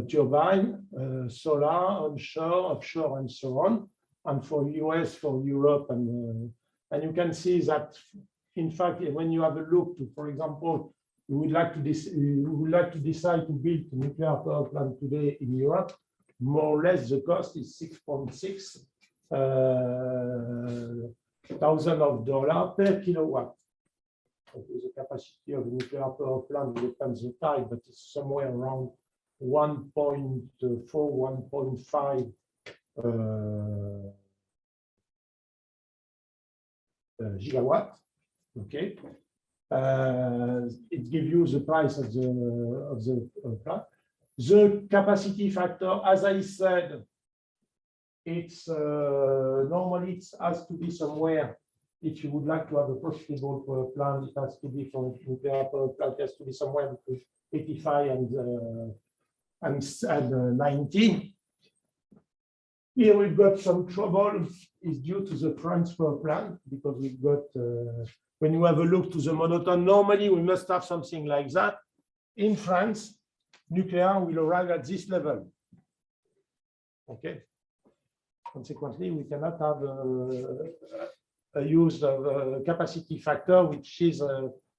turbine, solar, onshore, offshore, and so on. And for US, for Europe, and you can see that, in fact, when you have a look to, for example, you would like to decide to build a nuclear power plant today in Europe, more or less the cost is 6.6 thousand of dollars per kilowatt. Okay, the capacity of a nuclear power plant depends on the type, but it's somewhere around 1.4, 1.5 gigawatt. Okay, it gives you the price of the plant. The capacity factor, as I said, it's normally it has to be somewhere. If you would like to have a profitable power plant, it has to be for nuclear power plant. It has to be somewhere between 85 and 90. Here we've got some trouble. Is due to the France power plant, because we've got when you have a look to the monotone, normally we must have something like that. In France, nuclear will arrive at this level. Okay. Consequently, we cannot have a use of a capacity factor which is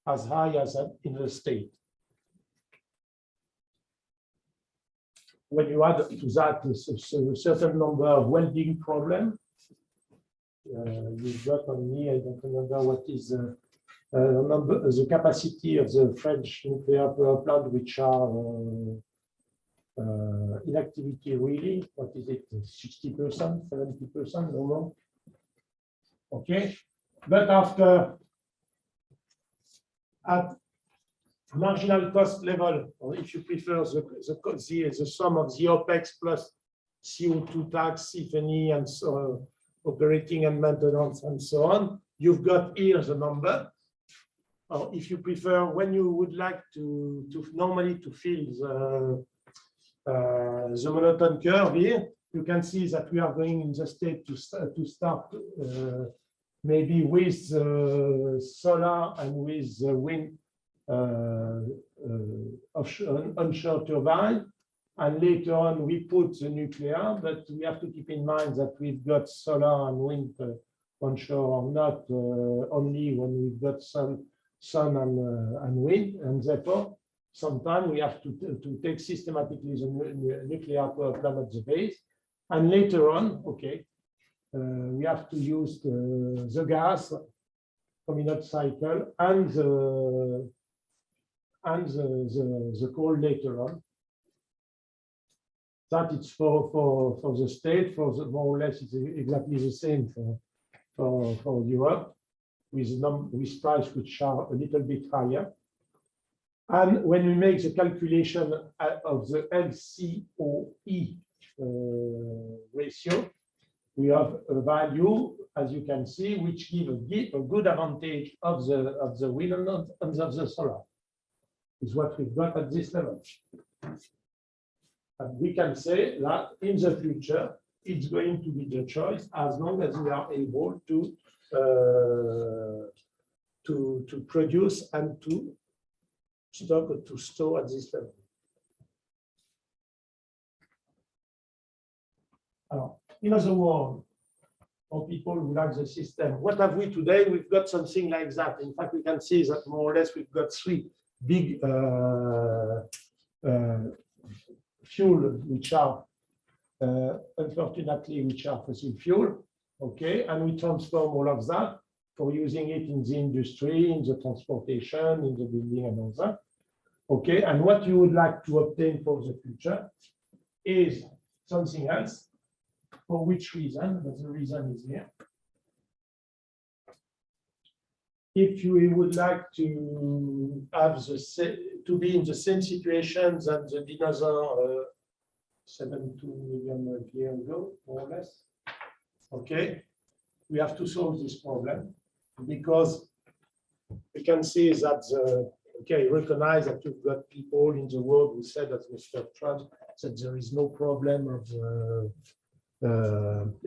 as high as in the state. When you add to that a certain number of welding problems, you've got on me, I don't remember what is the capacity of the French nuclear power plant, which are in activity really, what is it, 60%, 70%, no more. Okay, but after at marginal cost level, or if you prefer the sum of the OPEX plus CO2 tax, if any, and so operating and maintenance and so on, you've got here the number. Or if you prefer, when you would like to normally to fill the monotone curve here, you can see that we are going in the state to start maybe with solar and with wind offshore, onshore turbine, and later on we put the nuclear, but we have to keep in mind that we've got solar and wind onshore, not only when we've got sun and wind, and therefore Sometimes we have to take systematically the nuclear power plant at the base, and later on, okay, we have to use the gas combined cycle and the coal later on. That it's for the state, more or less, it's exactly the same for Europe, with price which are a little bit higher. And when we make the calculation of the LCOE ratio, we have a value, as you can see, which give a good advantage of the wind and of the solar. Is what we've got at this level. And we can say that in the future, it's going to be the choice as long as we are able to produce and to stock or to store at this level. In other words, for people who like the system, what have we today? We've got something like that. In fact, we can see that more or less we've got three big fuel, which are unfortunately, which are fossil fuel. Okay, and we transform all of that for using it in the industry, in the transportation, in the building, and all that. Okay, and what you would like to obtain for the future is something else. For which reason? But the reason is here. If you would like to have to be in the same situation that the dinosaur 72 million years ago, more or less, okay, we have to solve this problem because we can see that okay, recognize that you've got people in the world who said, as Mr. Trump said, there is no problem of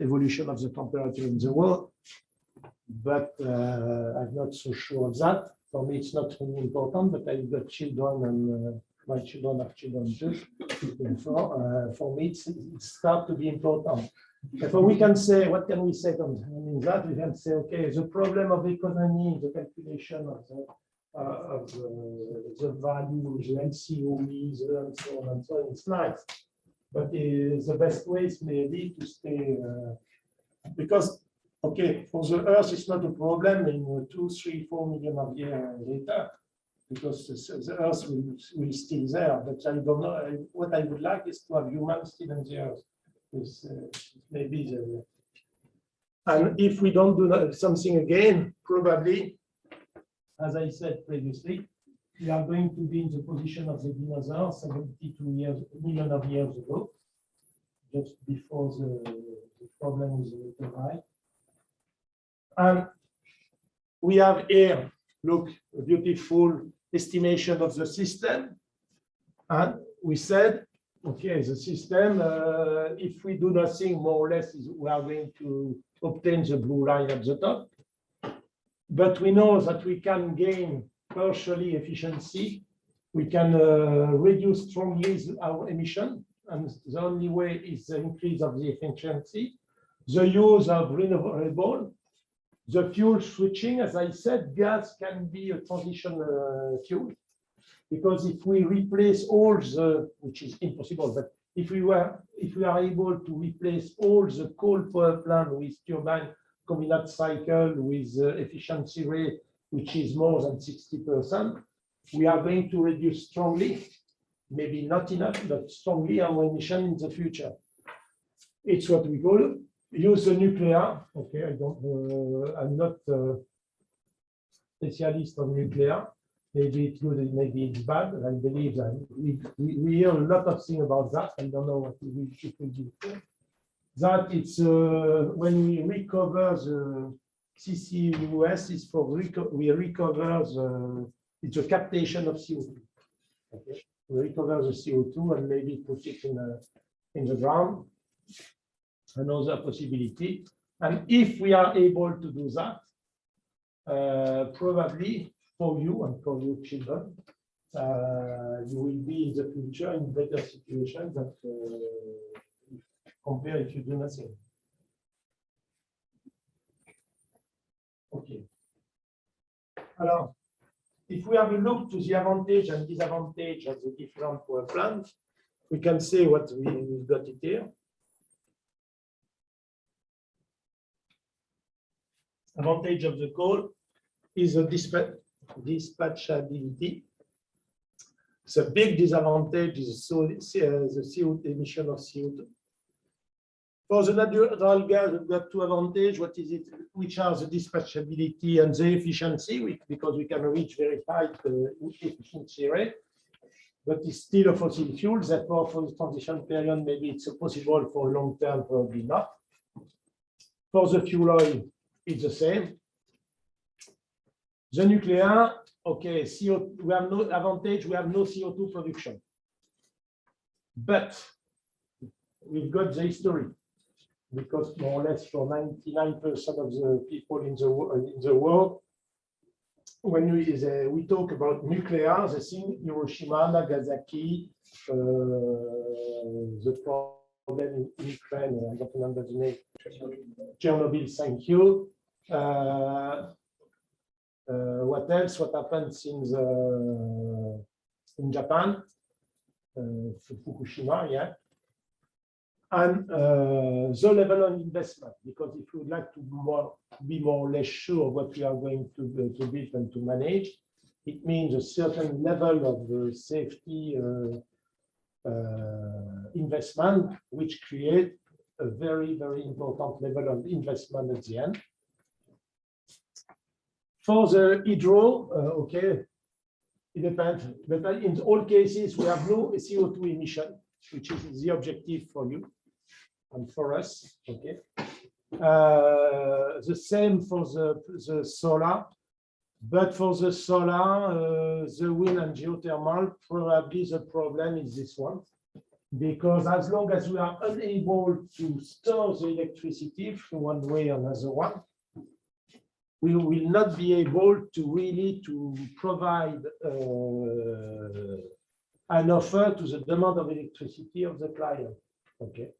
evolution of the temperature in the world, but I'm not so sure of that. For me, it's not really important, but I've got children and my children have children too. For me, it starts to be important. So we can say, what can we say concerning that? We can say, okay, the problem of economy, the calculation of the value, the LCOE, and so on and so on, it's nice. But the best way is maybe to stay, because, okay, for the Earth, it's not a problem in 2, 3, 4 million of years later, because the Earth will still there. But I don't know, what I would like is to have humans still on the Earth. Maybe the, and if we don't do something again, probably, as I said previously, we are going to be in the position of the dinosaurs 72 million of years ago, just before the problem with the meteorite. And we have here, look, a beautiful estimation of the system. And we said, okay, the system, if we do nothing, more or less, we are going to obtain the blue line at the top. But we know that we can gain partially efficiency. We can reduce strongly our emission. And the only way is the increase of the efficiency, the use of renewable, the fuel switching. As I said, gas can be a transition fuel. Because if we replace all the, which is impossible, but if we are able to replace all the coal power plant with turbine combined cycle with efficiency rate, which is more than 60%, we are going to reduce strongly, maybe not enough, but strongly our emission in the future. It's what we call use the nuclear. Okay, I'm not a specialist on nuclear. Maybe it's good, maybe it's bad. I believe that we hear a lot of things about that. I don't know what we should do. That it's when we recover the CCUS, is for we recover it's a captation of CO2. Okay, we recover the CO2 and maybe put it in the ground. Another possibility. And if we are able to do that, probably for you and for your children, you will be in the future in better situation than compared if you do nothing. Okay. Alors, if we have a look to the advantage and disadvantage of the different power plants, we can say what we've got it here. Advantage of the coal is the dispatchability. The big disadvantage is the CO2 emission of CO2. For the natural gas, we've got two advantages. What is it? Which are the dispatchability and the efficiency, because we can reach very high efficiency rate. But it's still a fossil fuel. Therefore, for the transition period, maybe it's possible for long term, probably not. For the fuel oil, it's the same. The nuclear, okay, CO2, we have no advantage, we have no CO2 production. But we've got the history, because more or less for 99% of the people in the world, when we talk about nuclear, the thing Hiroshima, Nagasaki, the problem in Ukraine, I don't remember the name, Chernobyl, thank you. What else? What happens in Japan? Fukushima, yeah. And the level of investment, because if we would like to be more or less sure what we are going to build and to manage, it means a certain level of safety investment, which create a very, very important level of investment at the end. For the hydro, okay, it depends. But in all cases, we have no CO2 emission, which is the objective for you and for us. Okay. The same for the solar. But for the solar, the wind and geothermal, probably the problem is this one. Because as long as we are unable to store the electricity from one way or another one, we will not be able to really provide an offer to the demand of electricity of the client. Okay.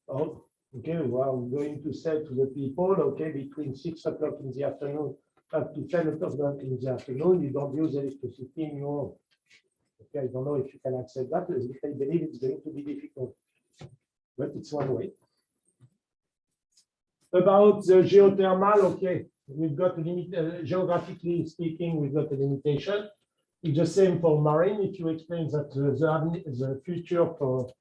Oh, okay. Well, I'm going to say to the people, okay, between 6 o'clock in the afternoon up to 10 o'clock in the afternoon, you don't use electricity in your home. Okay, I don't know if you can accept that. I believe it's going to be difficult, but it's one way. About the geothermal, okay, we've got a limit. Geographically speaking, we've got a limitation. It's the same for marine. If you explain that the future for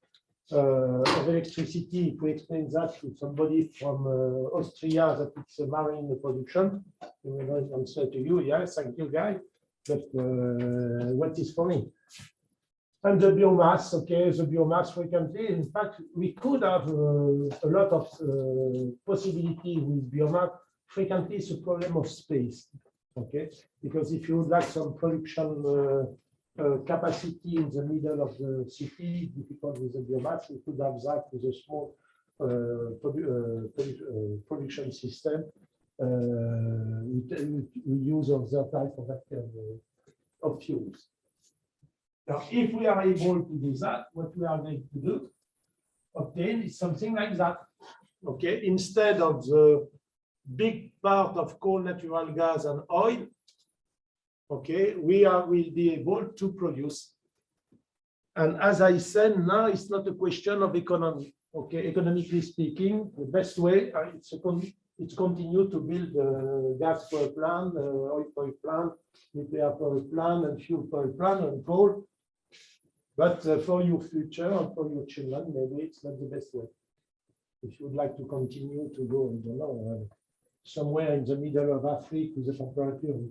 of electricity, if we explain that to somebody from Austria, that it's a marine production, we will answer to you, yes, thank you, guys. But what is for me? And the biomass, okay, the biomass frequently. In fact, we could have a lot of possibility with biomass. Frequently, it's a problem of space, okay? Because if you would like some production capacity in the middle of the city, difficult with the biomass, we could have that with a small production system. We use other type of fuels. Now, if we are able to do that, what we are going to do, obtain is something like that. Okay, instead of the big part of coal, natural gas, and oil, okay, will be able to produce. And as I said, now it's not a question of economy. Okay, economically speaking, the best way it's continue to build gas power plant, oil power plant, nuclear power plant, and fuel power plant, and coal. But for your future and for your children, maybe it's not the best way. If you would like to continue to go, I don't know, somewhere in the middle of Africa with a temperature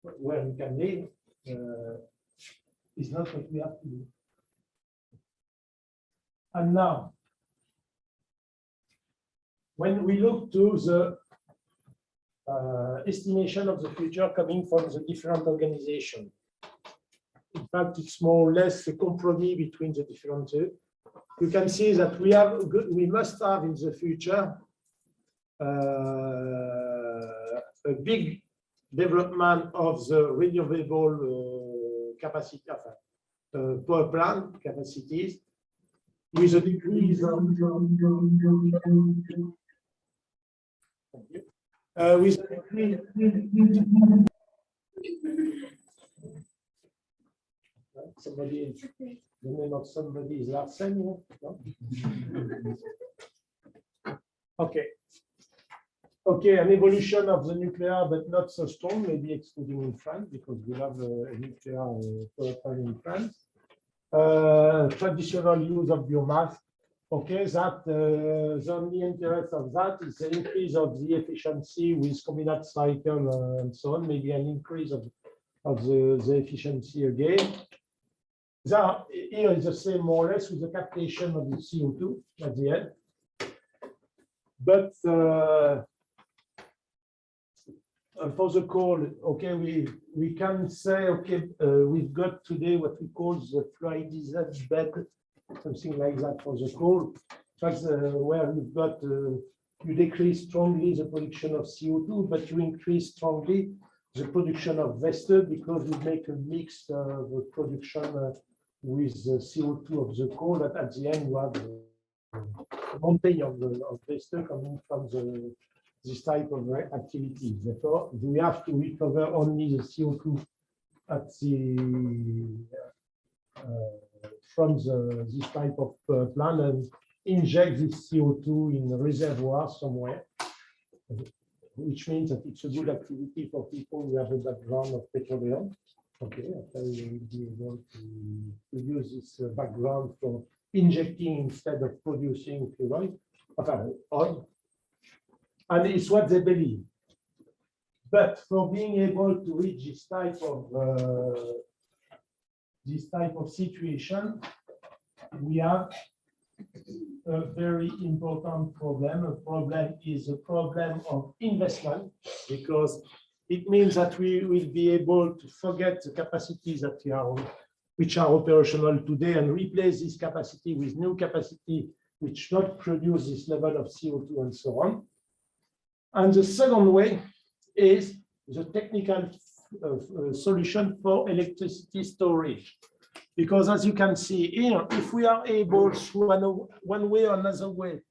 where we can live, is not what we have to do. And now, when we look to the estimation of the future coming from the different organizations, in fact, it's more or less a compromise between the different two. You can see that we must have in the future a big development of the renewable capacity, power plant capacities, with a decrease of with a decrease Somebody, the name of somebody is Larsen, no? Okay. Okay, an evolution of the nuclear, but not so strong, maybe excluding in France, because we have a nuclear power plant in France. Traditional use of biomass. Okay, that the only interest of that is the increase of the efficiency with combined cycle and so on, maybe an increase of the efficiency again. That here is the same more or less with the captation of the CO2 at the end. But for the coal, okay, we can say, okay, we've got today what we call the fluidized bed, something like that for the coal. That's where you've got, you decrease strongly the production of CO2, but you increase strongly the production of Vester because you make a mix of production with the CO2 of the coal. That at the end you have a mountain of Vester coming from this type of activity. Therefore, we have to recover only the CO2 at the from this type of plant and inject this CO2 in a reservoir somewhere, which means that it's a good activity for people who have a background of petroleum. Okay, after we will be able to use this background for injecting instead of producing oil. And it's what they believe. But for being able to reach this type of situation, we have a very important problem. A problem is a problem of investment, because it means that we will be able to forget the capacities that which are operational today and replace this capacity with new capacity which not produce this level of CO2 and so on. And the second way is the technical solution for electricity storage. Because as you can see here, if we are able through one way or another way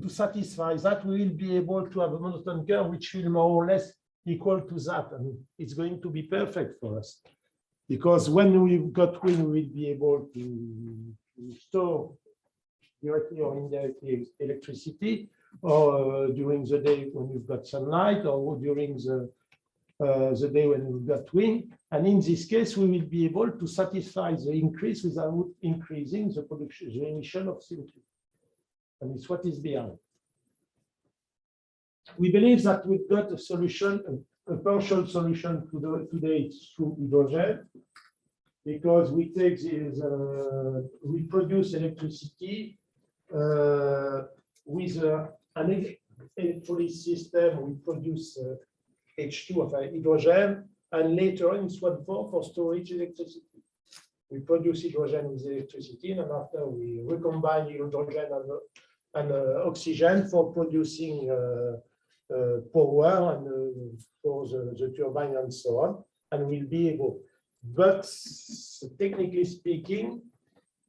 to satisfy that, we will be able to have a monotone curve which will more or less equal to that. And it's going to be perfect for us. Because when we've got wind, we will be able to store directly or indirectly electricity, or during the day when you've got sunlight, or during the day when we've got wind. And in this case, we will be able to satisfy the increase without increasing the production, the emission of CO2. And it's what is behind. We believe that we've got a solution, a partial solution today through hydrogen, because we take this, we produce electricity with an electrolysis system. We produce H2 of hydrogen, and later on it's one form for storage electricity. We produce hydrogen with electricity, and after we recombine hydrogen and oxygen for producing power and for the turbine and so on, and we'll be able. But technically speaking,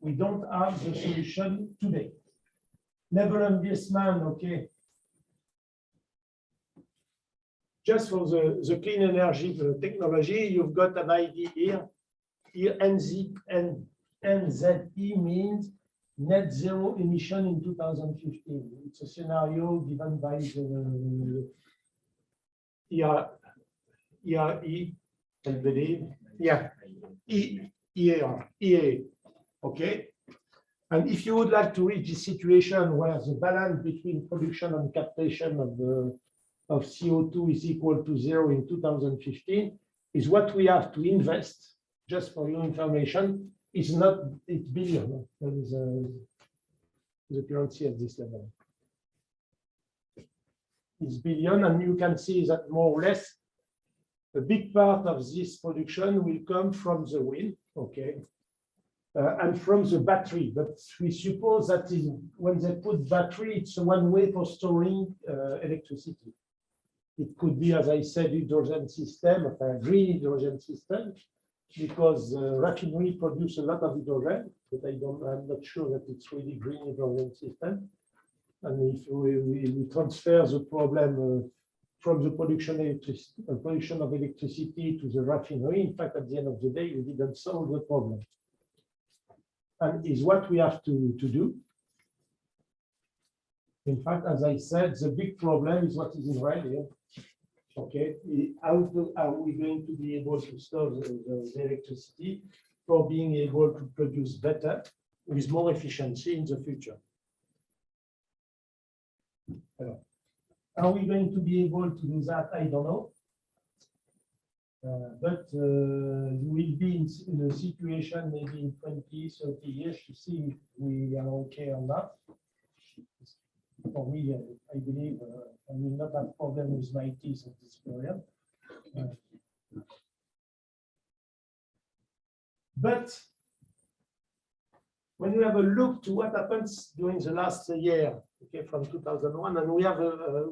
we don't have the solution today. Never investment, okay. Just for the clean energy technology, you've got an idea here. Here, NZE means net zero emission in 2015. It's a scenario given by the ERE, I believe. Yeah, EA. Okay. And if you would like to reach this situation where the balance between production and captation of CO2 is equal to 0 in 2015, is what we have to invest, just for your information, is not, it's billion. That is the currency at this level. It's billion, and you can see that more or less a big part of this production will come from the wind, okay, and from the battery. But we suppose that when they put battery, it's one way for storing electricity. It could be, as I said, hydrogen system, a green hydrogen system, because refinery produce a lot of hydrogen, but I'm not sure that it's really green hydrogen system. And if we transfer the problem from the production of electricity to the refinery, in fact, at the end of the day, we didn't solve the problem. and is what we have to do. In fact, as I said, the big problem is what is in red here. Okay, how are we going to be able to store the electricity for being able to produce better with more efficiency in the future? Are we going to be able to do that? I don't know. But you will be in a situation maybe in 20, 30 years to see if we are okay or not. For me, I believe I will not have problem with my teeth at this period. But when we have a look to what happens during the last year, okay, from 2001, and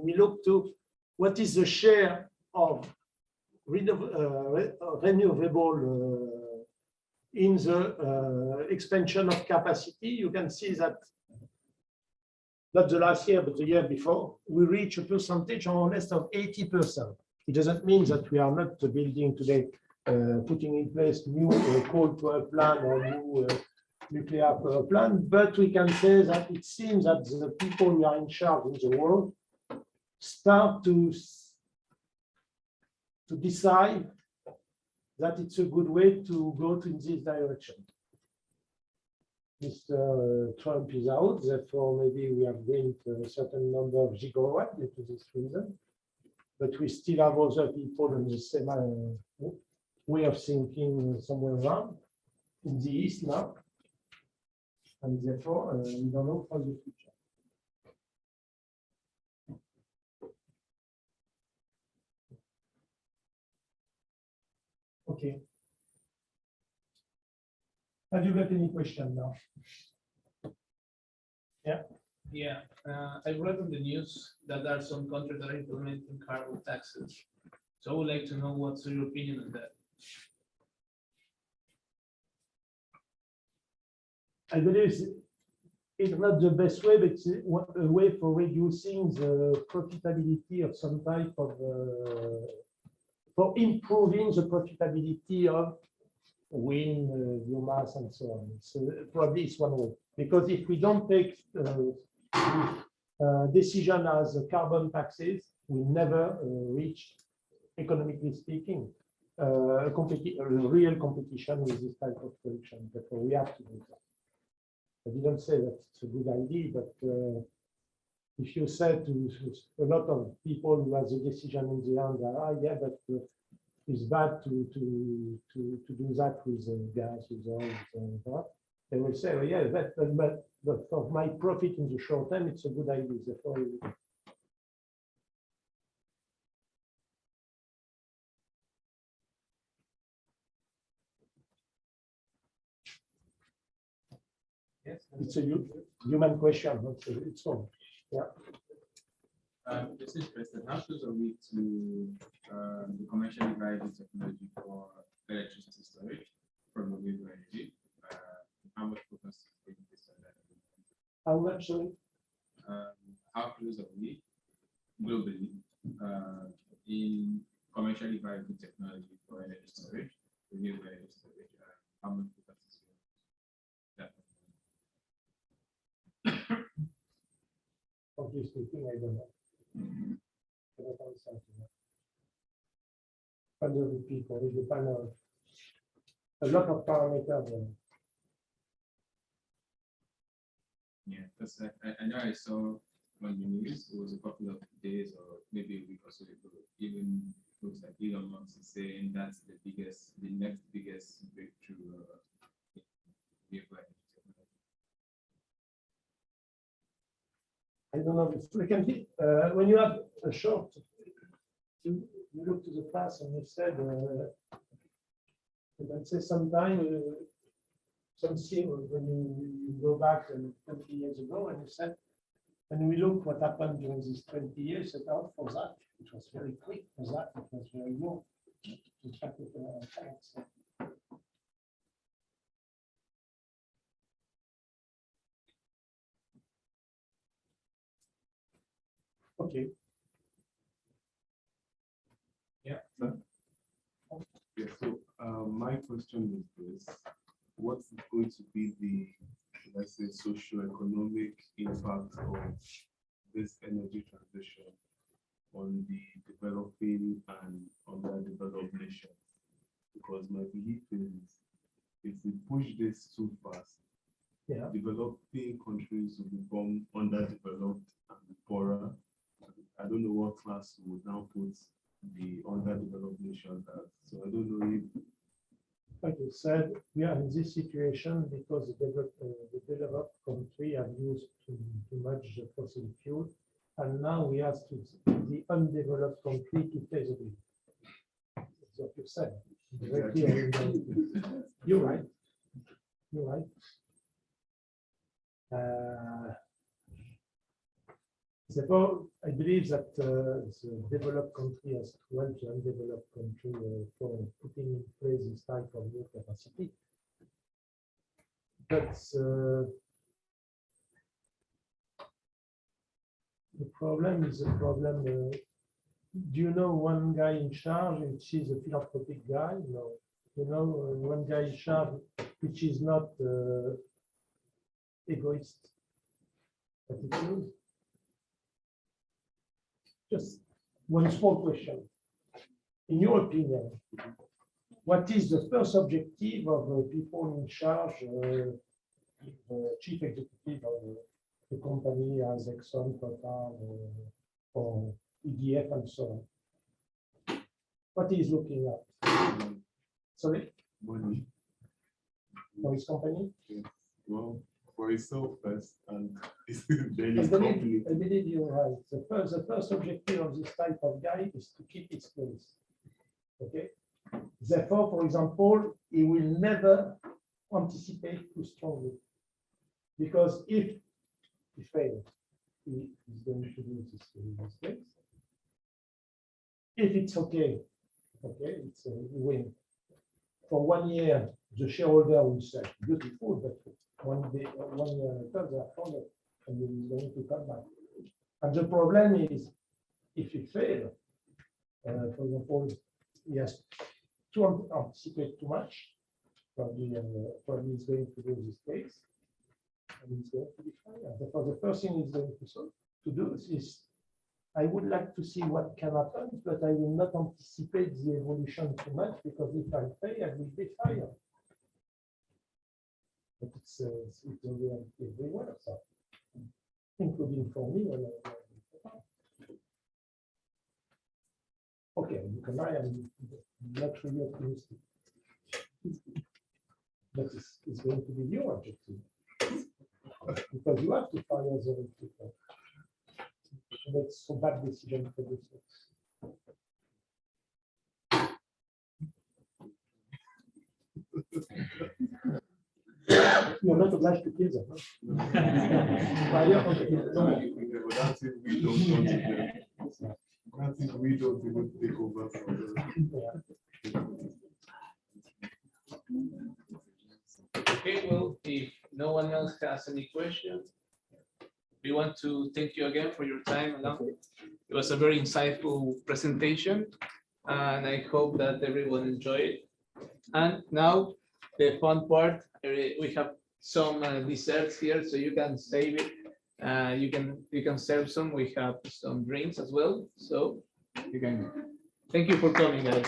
we look to what is the share of renewable in the expansion of capacity, you can see that not the last year, but the year before, we reach a percentage more or less of 80%. It doesn't mean that we are not building today, putting in place new coal power plant or new nuclear power plant, but we can say that it seems that the people who are in charge in the world start to decide that it's a good way to go in this direction. Mr. Trump is out, therefore maybe we have gained a certain number of gigawatts due to this reason, but we still have other people in the same way of thinking somewhere around in the East now, and therefore we don't know for the future. Okay. Have you got any question now? Yeah. Yeah, I read on the news that there are some countries that are implementing carbon taxes. So I would like to know what's your opinion on that. I believe it's not the best way, but it's a way for reducing the profitability of some type of, for improving the profitability of wind, biomass, and so on. So probably it's one way. Because if we don't take decision as carbon taxes, we never reach, economically speaking, a real competition with this type of production. Therefore, we have to do that. I didn't say that it's a good idea, but if you say to a lot of people who have the decision in the end, yeah, but it's bad to do that with gas, with oil, and that, they will say, oh, yeah, but for my profit in the short term, it's a good idea. Therefore, Yes, it's a human question. It's all. Yeah. This is interesting. How close are we to the commercially viable technology for electricity storage from renewable energy? How much focus is taking this on that? How much? Sorry? How close are we globally in commercially viable technology for energy storage, renewable energy storage? How much focus is that? Frankly speaking, I don't know. Other people, it depends on a lot of parameters. Yeah, because I know I saw on the news, it was a couple of days or maybe a week or so ago, even looks like Elon Musk is saying that's the next biggest breakthrough in vehicle energy technology. I don't know if we can be, when you have a short, you look to the past and you said, you can say sometime, something when you go back 20 years ago and you said, when we look what happened during these 20 years, for that, it was very quick, for that, it was very low. In fact, okay. Yeah. Yeah, so my question is this. what's going to be the, let's say, socio-economic impact of this energy transition on the developing and underdeveloped nations? Because my belief is, if we push this too fast, Yeah. developing countries will become underdeveloped and poorer. I don't know what class would now put the underdeveloped nations as. So I don't know if, Like you said, we are in this situation because the developed country have used too much the fossil fuel, and now we ask the undeveloped country to pay the bill. That's what you said. Very clear. You're right. You're right. Therefore, I believe that the developed country has to help the undeveloped country for putting in place this type of new capacity. But the problem is a problem. Do you know one guy in charge, which is a philanthropic guy? No. You know, one guy in charge, which is not egoist attitude. Just one small question. In your opinion, what is the first objective of the people in charge, chief executive of the company as Exxon, Total, or EDF, and so on? What he is looking at? Sorry, money, for his company? well, for itself first, and then I his company. believe you're right. The first objective of this type of guy is to keep its place. Okay. Therefore, for example, he will never anticipate too strongly, because if he fails, he is going to lose his place. If it's okay, it's a win. For 1 year, the shareholder will say, beautiful, but one year later, they are found and it is going to come back. And the problem is, if you fail, for example, he has to anticipate too much, probably is going to lose his place, and he's going to be fired. Therefore, the first thing he's going to do is, I would like to see what can happen, but I will not anticipate the evolution too much, because if I fail, I will be fired. But it's a reality everywhere, so, including for me. Okay, I am not really optimistic. But it's going to be your objective, because you have to fire the people. That's a bad decision for this. You're not obliged to kill them. Fire, okay. That's if we don't want to. That's if we don't even take over from them. Okay, well, if no one else has any questions, we want to thank you again for your time, Alain. It was a very insightful presentation, and I hope that everyone enjoyed it. And now, the fun part, we have some desserts here, so you can save it. You can serve some. We have some drinks as well, so you can. Thank you for coming, guys.